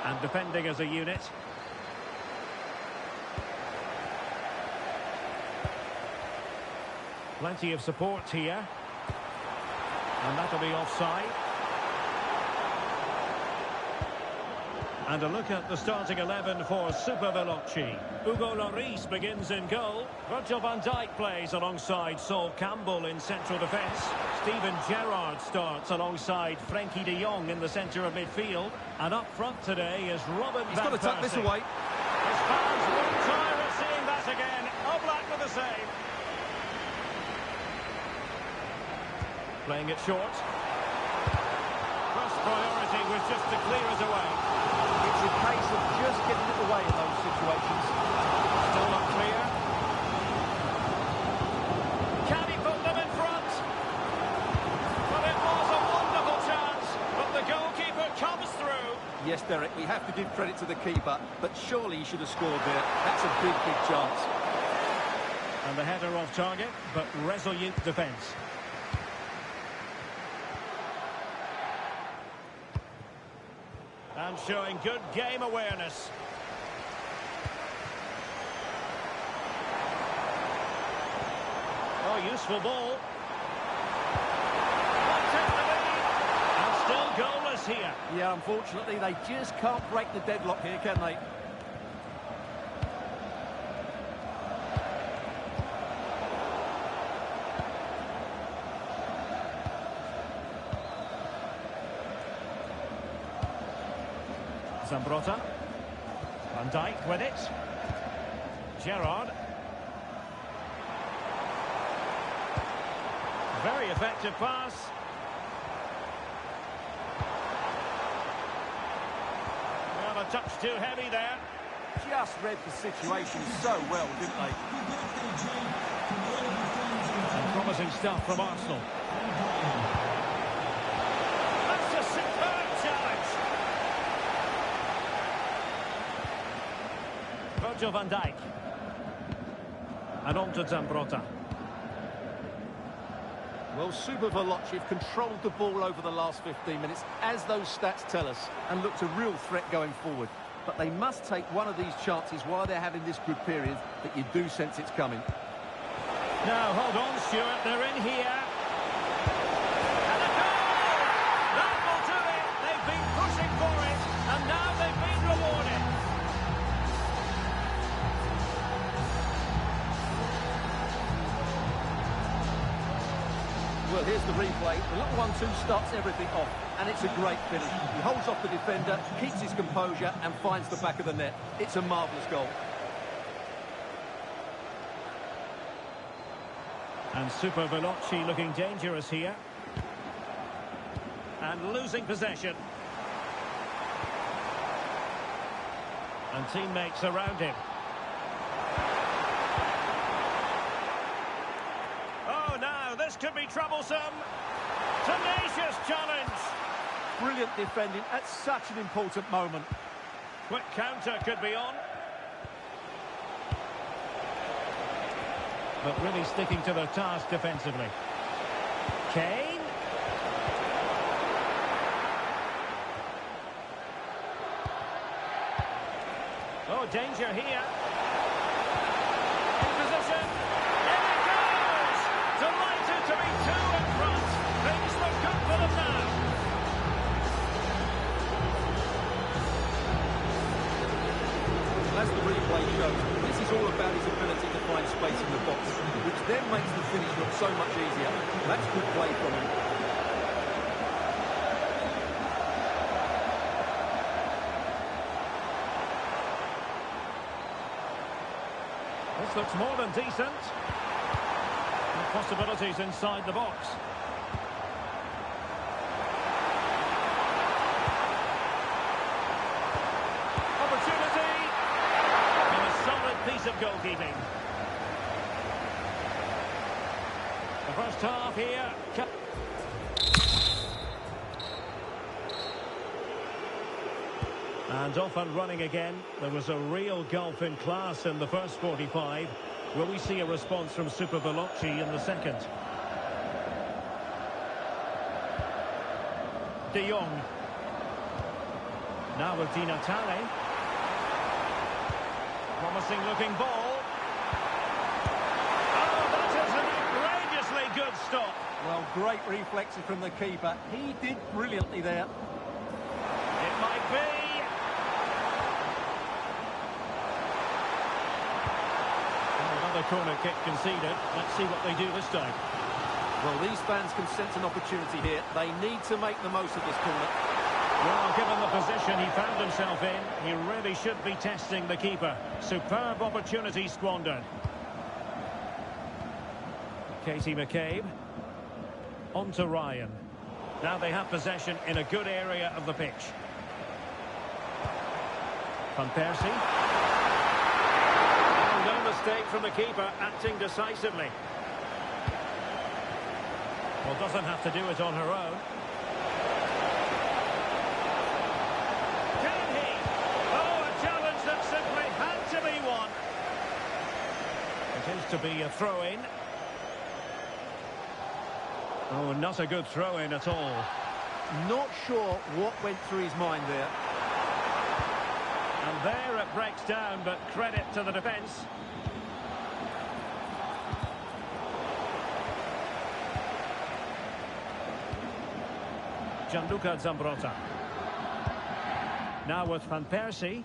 And defending as a unit. Plenty of support here. And that'll be offside. And a look at the starting 11 for Super Veloci. Hugo Lloris begins in goal. Virgil van Dijk plays alongside Sol Campbell in central defence. Steven Gerrard starts alongside Frenkie de Jong in the centre of midfield. And up front today is Robin He's van got to tuck this away. His fans won't tire of seeing that again. Oblak with the save. Playing it short. First priority was just to clear it away. It's a case of just getting it away in those situations. Still not clear. Can he put them in front? Well, it was a wonderful chance, but the goalkeeper comes through. Yes, Derek, we have to give credit to the keeper, but surely he should have scored there. That's a big, big chance. And the header off target, but resolute defence. And showing good game awareness. Oh, useful ball. Takes the lead. And still goalless here. Yeah, unfortunately, they just can't break the deadlock here, can they? Zambrotta. Van Dijk with it. Gerrard. Very effective pass. Well, a touch too heavy there. Just read the situation so well, didn't they? And promising stuff from Arsenal. That's a superb challenge. Virgil van Dijk. And on to Zambrotta. Well, Super Veloci have controlled the ball over the last 15 minutes, as those stats tell us, and looked a real threat going forward. But they must take one of these chances while they're having this good period that you do sense it's coming. Now, hold on, Stuart. They're in here. And a goal! That will do it. They've been pushing for it, and now they've been rewarded. Well, here's the replay. The little 1-2 starts everything off, and it's a great finish. He holds off the defender, keeps his composure, and finds the back of the net. It's a marvellous goal. And Super Veloci looking dangerous here. And losing possession. And teammates around him. Oh, now this could be troublesome. Tenacious challenge. Brilliant defending at such an important moment. Quick counter could be on. But really sticking to their task defensively. Kane. Oh, danger here. In position. In it goes! Delighted to be two in front. Things look good for them now. As the replay shows, this is all about his ability to find space in the box, which then makes the finish look so much easier. That's good play from him. This looks more than decent. And possibilities inside the box. Opportunity. And a solid piece of goalkeeping. The first half here. off and running again. There was a real gulf in class in the first 45. Will we see a response from Super Veloci in the second? De Jong. Now with Di Natale. Promising looking ball. Oh, that is an outrageously good stop. Well, great reflexes from the keeper. He did brilliantly there. It might be. Another corner kick conceded. Let's see what they do this time. Well, these fans can sense an opportunity here. They need to make the most of this corner. Well, given the position he found himself in, he really should be testing the keeper. Superb opportunity squandered. Katie McCabe. On to Ryan. Now they have possession in a good area of the pitch. Van Persie. Oh, no mistake from the keeper, acting decisively. Well, doesn't have to do it on her own. Can he? Oh, a challenge that simply had to be won. It is to be a throw-in. Oh, not a good throw-in at all. Not sure what went through his mind there. And there it breaks down, but credit to the defence. Gianluca Zambrotta. Now with Van Persie.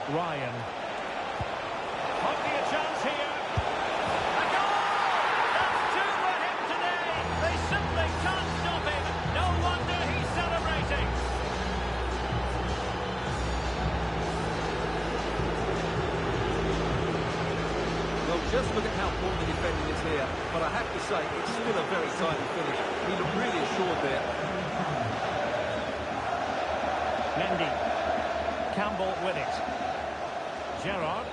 Ryan. Might be a chance here. A goal! That's two for him today. They simply can't stop him. No wonder he's celebrating. Well, just look at how poor the defending is here. But I have to say, it's still a very tidy finish. He looked really assured there. Mendy. Campbell with it. Gerrard.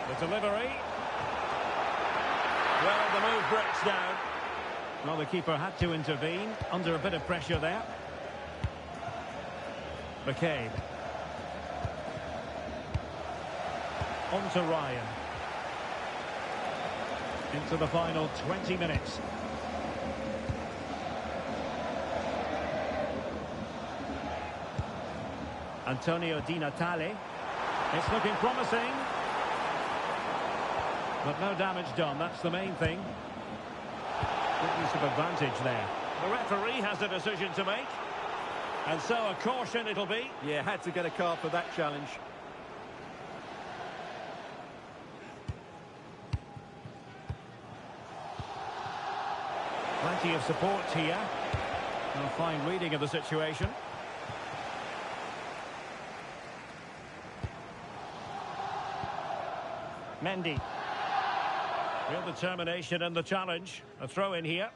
The delivery. Well, the move breaks down. Well, the keeper had to intervene under a bit of pressure there. McCabe. On to Ryan. Into the final 20 minutes. Antonio Di Natale. It's looking promising. But no damage done, that's the main thing. Good use of advantage there. The referee has a decision to make. And so a caution it'll be. Yeah, had to get a card for that challenge. Plenty of support here. A fine reading of the situation. Mendy. Real determination in the challenge. A throw in here.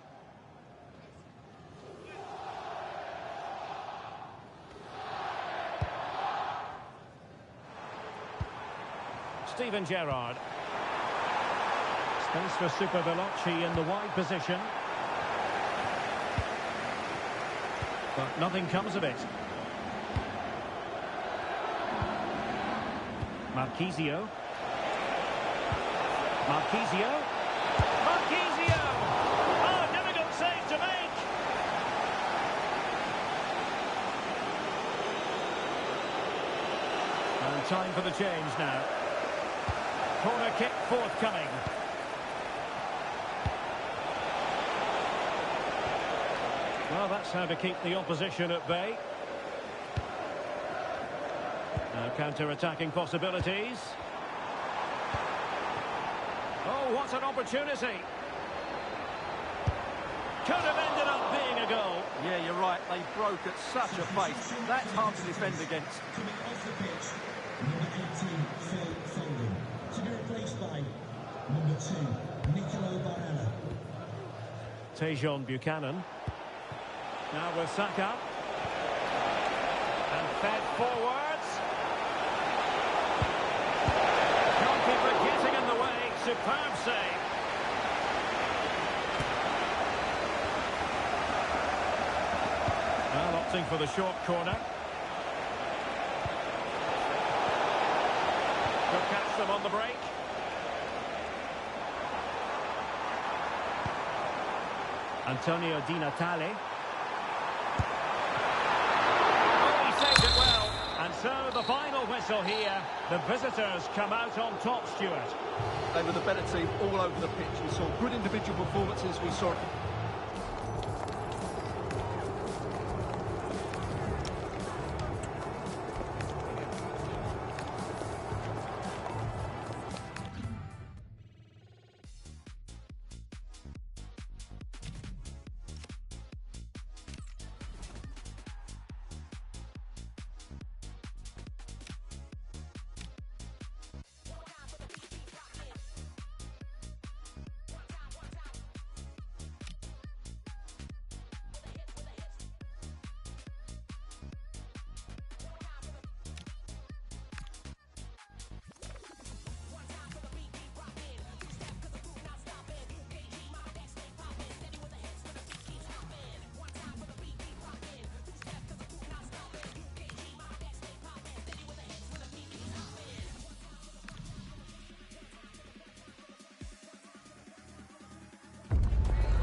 Steven Gerrard. Space for Super Veloci in the wide position. But nothing comes of it. Marquisio. Marquisio. Marquisio! Oh, difficult save to make! And time for the change now. Corner kick forthcoming. Well, that's how to keep the opposition at bay. Now counter-attacking possibilities. Oh, what an opportunity. Could have ended up being a goal. Yeah, you're right. They broke at such a pace. That's hard to defend against. Coming off the pitch, number 18, Phil Foden. To be replaced by number 2, Nicolo Barella. Tejon Buchanan. Now with Saka. And fed forwards. Superb save. Well, opting for the short corner. Could catch them on the break. Antonio Di Natale. Oh, he saved it well. And so the final whistle here. The visitors come out on top, Stuart. They were the better team all over the pitch. We saw good individual performances. We saw...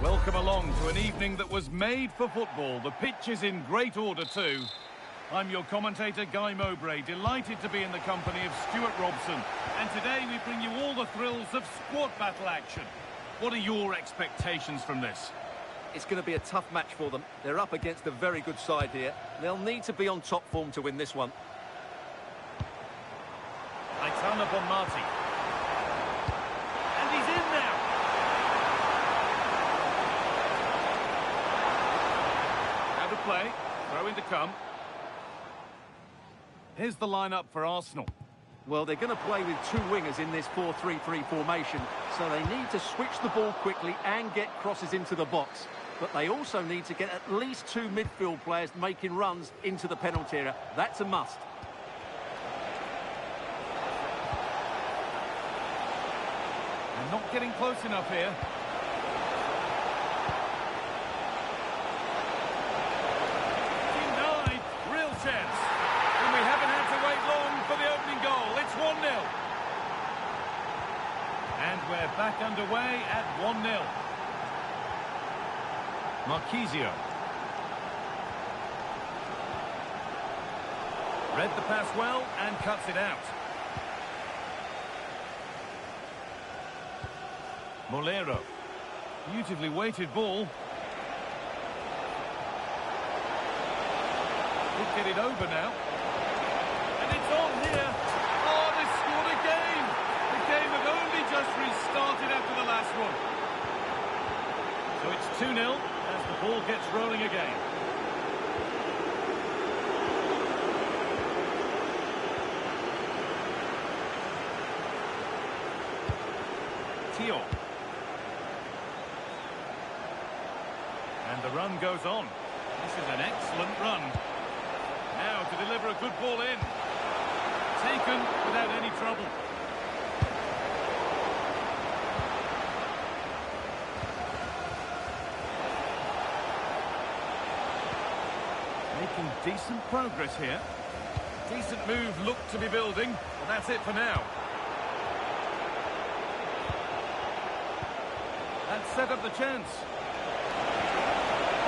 Welcome along to an evening that was made for football. The pitch is in great order too. I'm your commentator, Guy Mowbray, delighted to be in the company of Stuart Robson. And today we bring you all the thrills of squad battle action. What are your expectations from this? It's going to be a tough match for them. They're up against a very good side here. They'll need to be on top form to win this one. Aitana Bonmati. And he's in now. Out of play. Throw in to come. Here's the lineup for Arsenal. Well, they're going to play with two wingers in this 4-3-3 formation, so they need to switch the ball quickly and get crosses into the box. But they also need to get at least two midfield players making runs into the penalty area. That's a must. They're not getting close enough here. Denied. Real chance. And we haven't had to wait long for the opening goal. It's 1-0. And we're back underway at 1-0. Marquisio. Read the pass well and cuts it out. Molero. Beautifully weighted ball. Could get it over now. And it's on here. Oh, they scored again. The game had only just restarted after the last one. So it's 2-0 as the ball gets rolling again. Tio. And the run goes on. This is an excellent run. Now to deliver a good ball in. Taken without any trouble. Making decent progress here. Decent move looked to be building, but that's it for now. That set up the chance.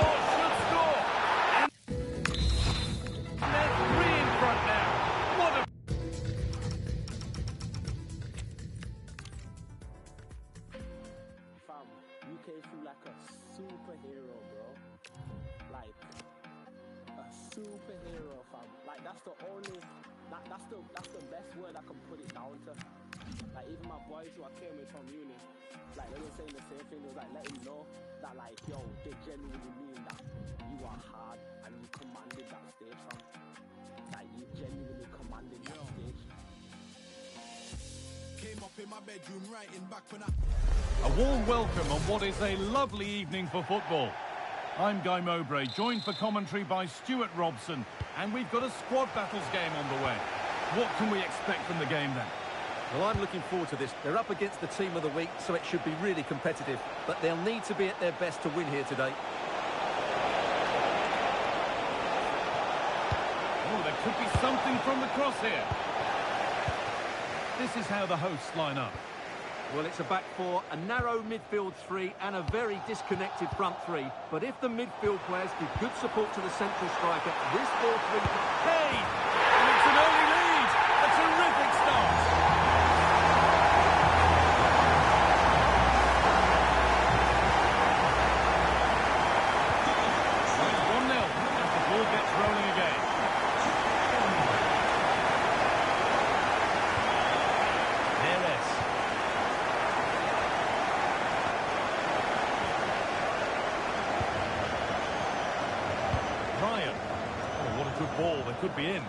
Oh, should score! And they're three in front now. What a... Fam, you came through like a superhero, bro. Like a superhero, fam. Like that's the only, that's the best word I can put it down to. Like even my boys who I came with from uni, like they were saying the same thing. They was like letting know that like yo, they genuinely mean that you are hard and you commanded that stage, fam. Like you genuinely commanded that stage. Came up in my bedroom writing back when A warm welcome on what is a lovely evening for football. I'm Guy Mowbray, joined for commentary by Stuart Robson, and we've got a squad battles game on the way. What can we expect from the game then? Well, I'm looking forward to this. They're up against the team of the week, so it should be really competitive. But they'll need to be at their best to win here today. Oh, there could be something from the cross here. This is how the hosts line up. Well, it's a back four, a narrow midfield three, and a very disconnected front three. But if the midfield players give good support to the central striker, this 4-3... Hey! And it's an early lead! A terrific start! It's 1-0 as the ball gets rolling again. Ball that could be in.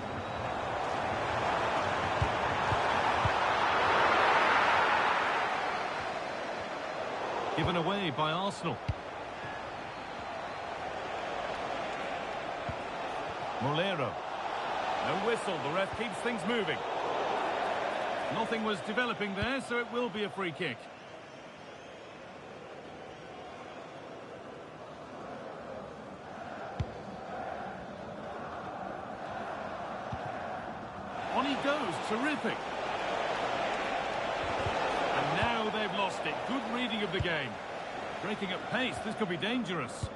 Given away by Arsenal. Molero. No whistle, the ref keeps things moving. Nothing was developing there, so it will be a free kick. On he goes, terrific. And now they've lost it. Good reading of the game. Breaking at pace, this could be dangerous.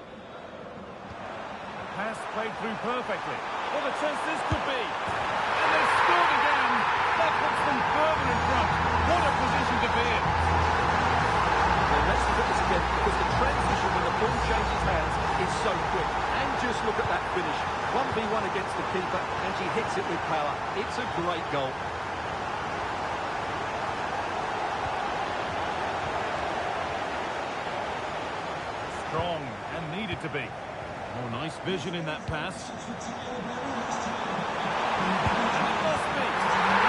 Pass played through perfectly. What a chance this could be. And they've scored again. That puts them further in front. What a position to be in. Well, let's look at this again, because the transition when the ball changes hands is so quick. And just look at that finish. 1v1 against the keeper, and she hits it with power. It's a great goal. Strong, and needed to be. Oh, nice vision in that pass. And it must be.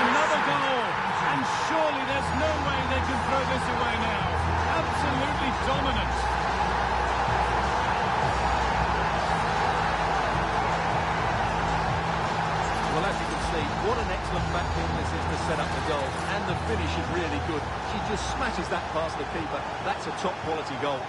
Another goal. And surely there's no way they can throw this away now. Absolutely dominant. Well, as you can see, what an excellent backfield this is to set up the goal. And the finish is really good. She just smashes that past the keeper. That's a top quality goal.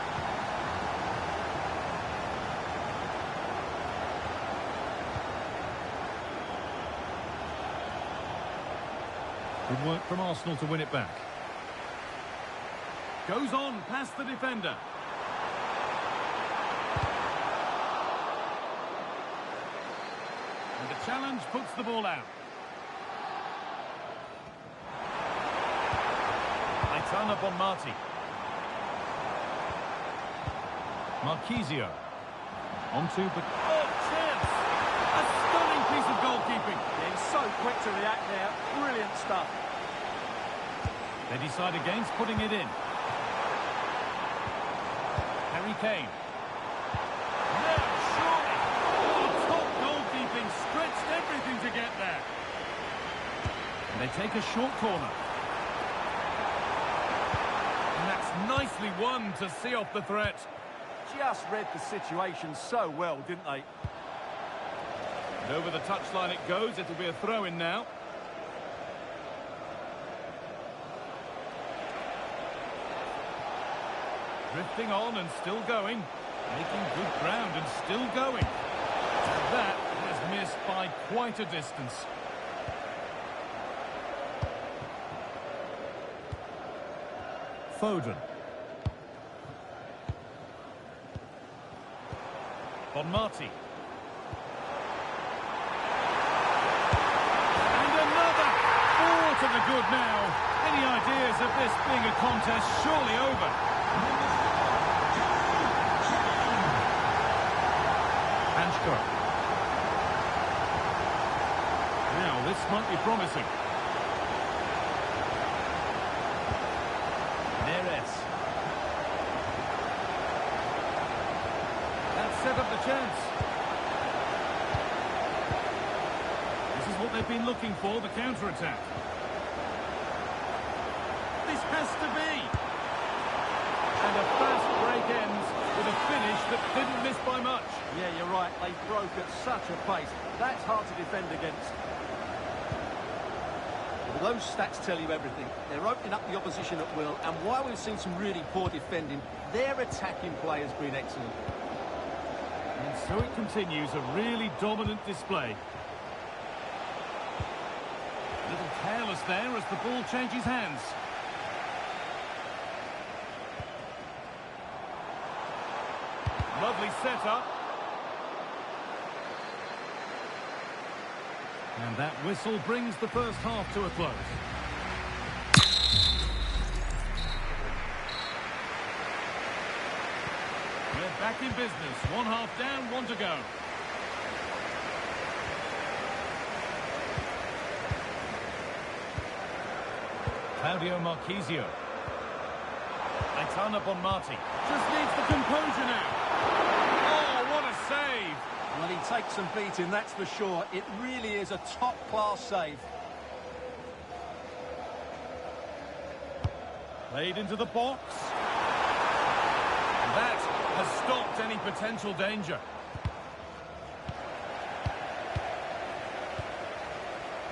Good work from Arsenal to win it back. Goes on past the defender. And the challenge puts the ball out. Aitana Bonmati. Marquisio. Onto, but... Oh, chance! A stunning piece of goalkeeping. He's so quick to react there. Brilliant stuff. They decide against putting it in. Harry Kane. No, surely. Oh, top goalkeeping. Stretched everything to get there. And they take a short corner. And that's nicely won to see off the threat. Just read the situation so well, didn't they? And over the touchline it goes. It'll be a throw-in now. Drifting on and still going. Making good ground and still going. And that has missed by quite a distance. Foden. Bonmati. And another! 4 to the good now. Any ideas of this being a contest surely over? Now, this might be promising. Neres. That set up the chance. This is what they've been looking for, the counter-attack. This has to be. And a fast break ends with a finish that didn't miss by much. Yeah, you're right. They broke at such a pace. That's hard to defend against. The Well, those stats tell you everything. They're opening up the opposition at will, and while we've seen some really poor defending, their attacking play has been excellent. And so it continues, a really dominant display. A little careless there as the ball changes hands. Lovely setup. And that whistle brings the first half to a close. We're back in business. One half down, one to go. Claudio Marchisio. Aitana Bonmati. Just needs the composure now. Oh, what a save! Well, he takes some beating, that's for sure. It really is a top-class save. Played into the box. That has stopped any potential danger.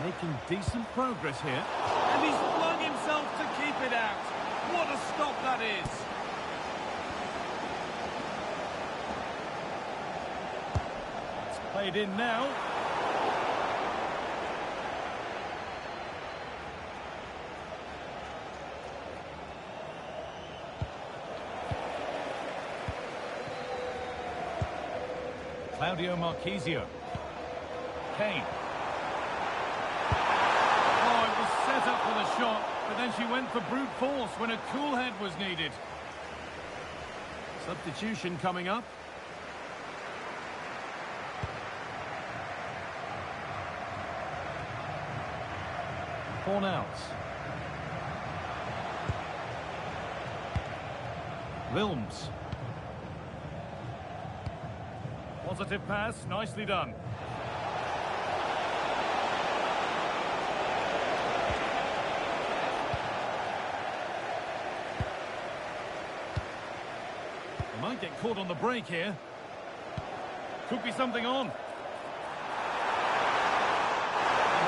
Making decent progress here. And he's flung himself to keep it out. What a stop that is. It's played in now. Claudio Marchisio. Kane. Oh, it was set up for the shot, but then she went for brute force when a cool head was needed. Substitution coming up. Fornals. Wilms. Positive pass, nicely done. He might get caught on the break here. Could be something on. And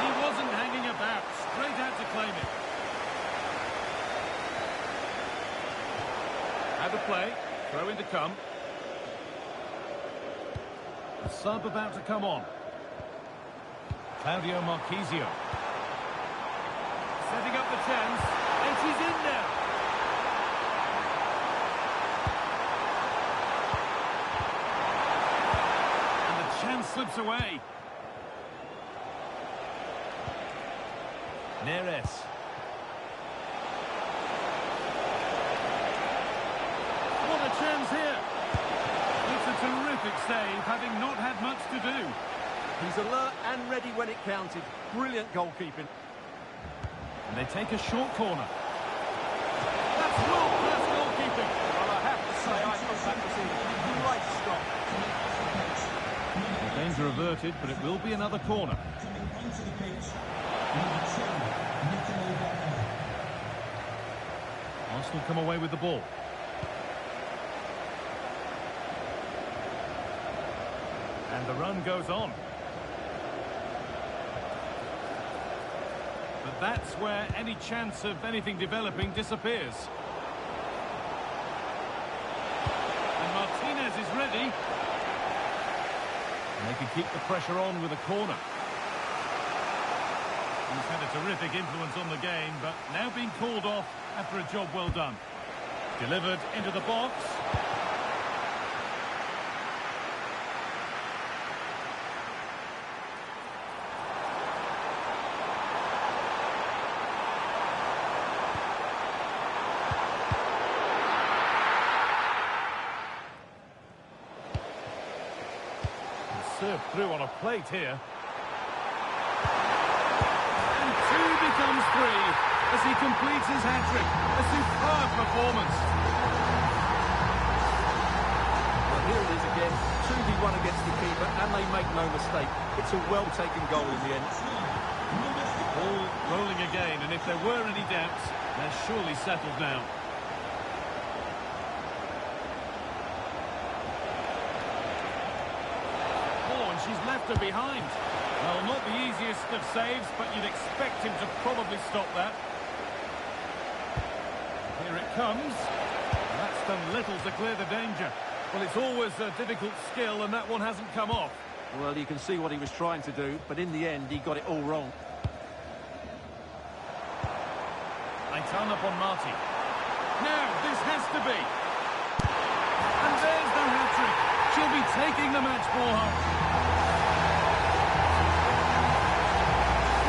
he wasn't hanging about, straight out to claim it. Out of play, throw in to come. A sub about to come on. Claudio Marchisio. Setting up the chance. And she's in now. And the chance slips away. Neres. What a chance here. It's a terrific save, having not had much to do. He's alert and ready when it counted. Brilliant goalkeeping. And they take a short corner. That's world-class goalkeeping. Well, I have to say, I thought that was a great stop. The danger averted, but it will be another corner. Coming onto the pitch, number 2, Nicola Barker. Arsenal come away with the ball. And the run goes on. But that's where any chance of anything developing disappears. And Martinez is ready. And they can keep the pressure on with a corner. He's had a terrific influence on the game, but now being called off after a job well done. Delivered into the box. Served through on a plate here. And 2 becomes 3 as he completes his hat-trick. A superb performance. Well, here it is again. 2v1 against the keeper, and they make no mistake. It's a well-taken goal in the end. Ball rolling again, and if there were any doubts, they're surely settled now. She's left her behind. Well, not the easiest of saves, but you'd expect him to probably stop that. Here it comes. That's done little to clear the danger. Well, it's always a difficult skill, and that one hasn't come off. Well, you can see what he was trying to do, but in the end, he got it all wrong. Aitana Bonmati. Now, this has to be. And there's the hat-trick. She'll be taking the match ball home.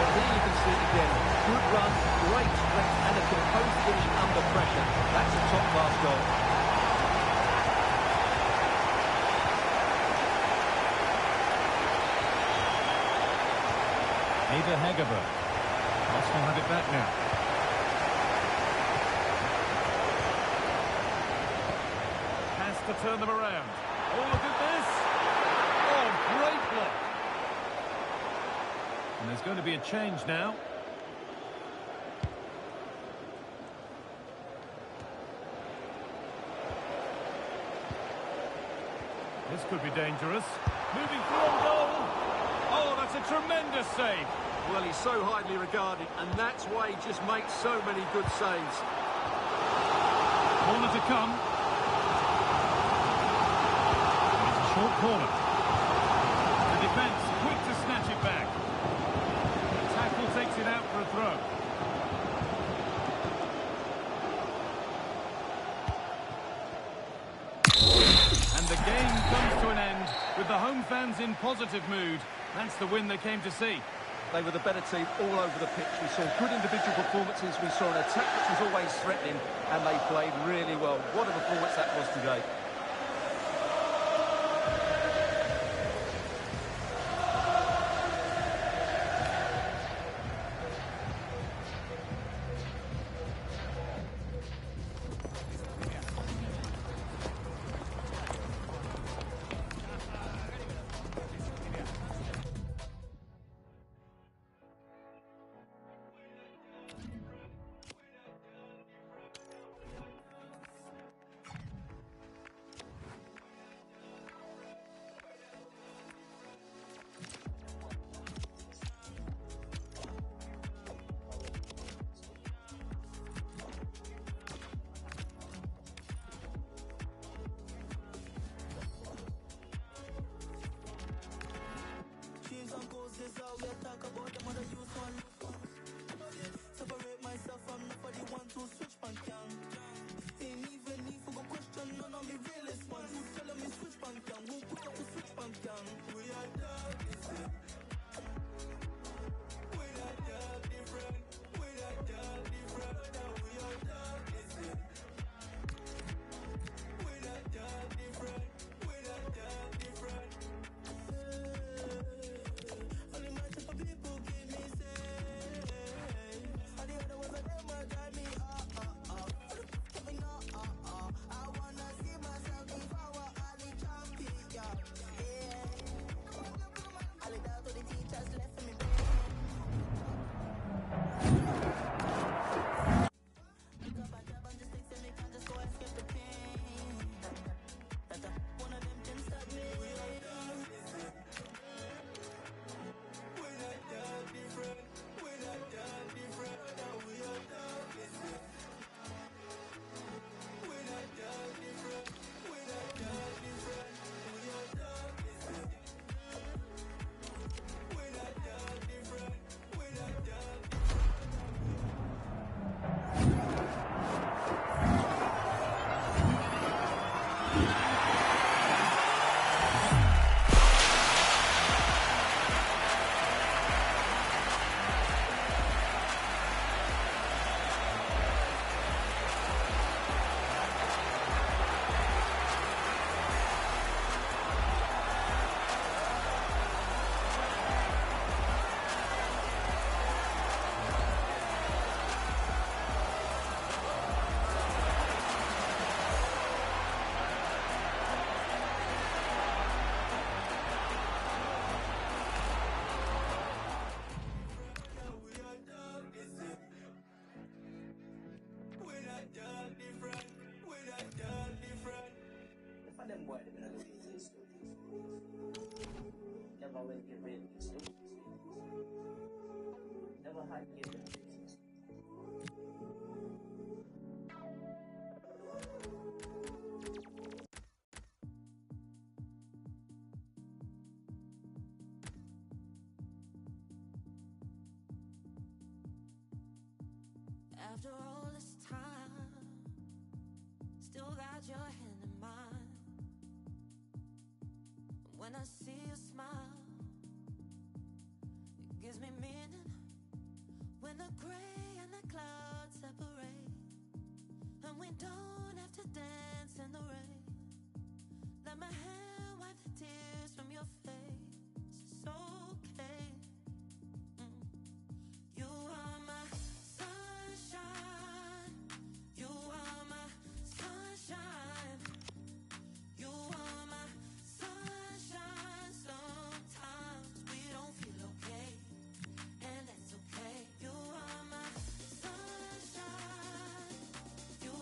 Well, here you can see it again. Good run, great strength, and a composed finish under pressure. That's a top-class goal. Ada Hegerberg. Arsenal have it back now. Has to turn them around. Oh, look at this! Oh, great block! And there's going to be a change now. This could be dangerous. Moving through on goal. Oh, that's a tremendous save. Well, he's so highly regarded, and that's why he just makes so many good saves. Corner to come. It's a short corner. The defence quick to snatch it back. The tackle takes it out for a throw. And the game comes to an end with the home fans in positive mood. That's the win they came to see. They were the better team all over the pitch. We saw good individual performances. We saw an attack which was always threatening, and they played really well. What a performance that was today. them boy, they don't do this. Never will get rid of this. Never had you. After all this time, still got your hand in mine. When I see you smile, it gives me meaning. When the gray and the clouds separate, and we don't have to dance in the rain. Let my hand wipe the tears from your face. It's okay. You are my sunshine. You are my sunshine. You are my sunshine. Sometimes we don't feel okay, and that's okay. You are my sunshine. You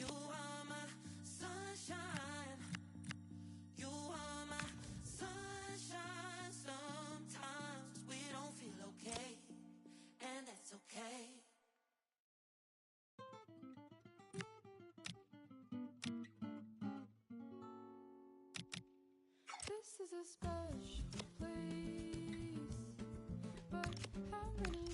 are my sunshine. You are my sunshine. Sometimes we don't feel okay, and that's okay. This is a special place, but how many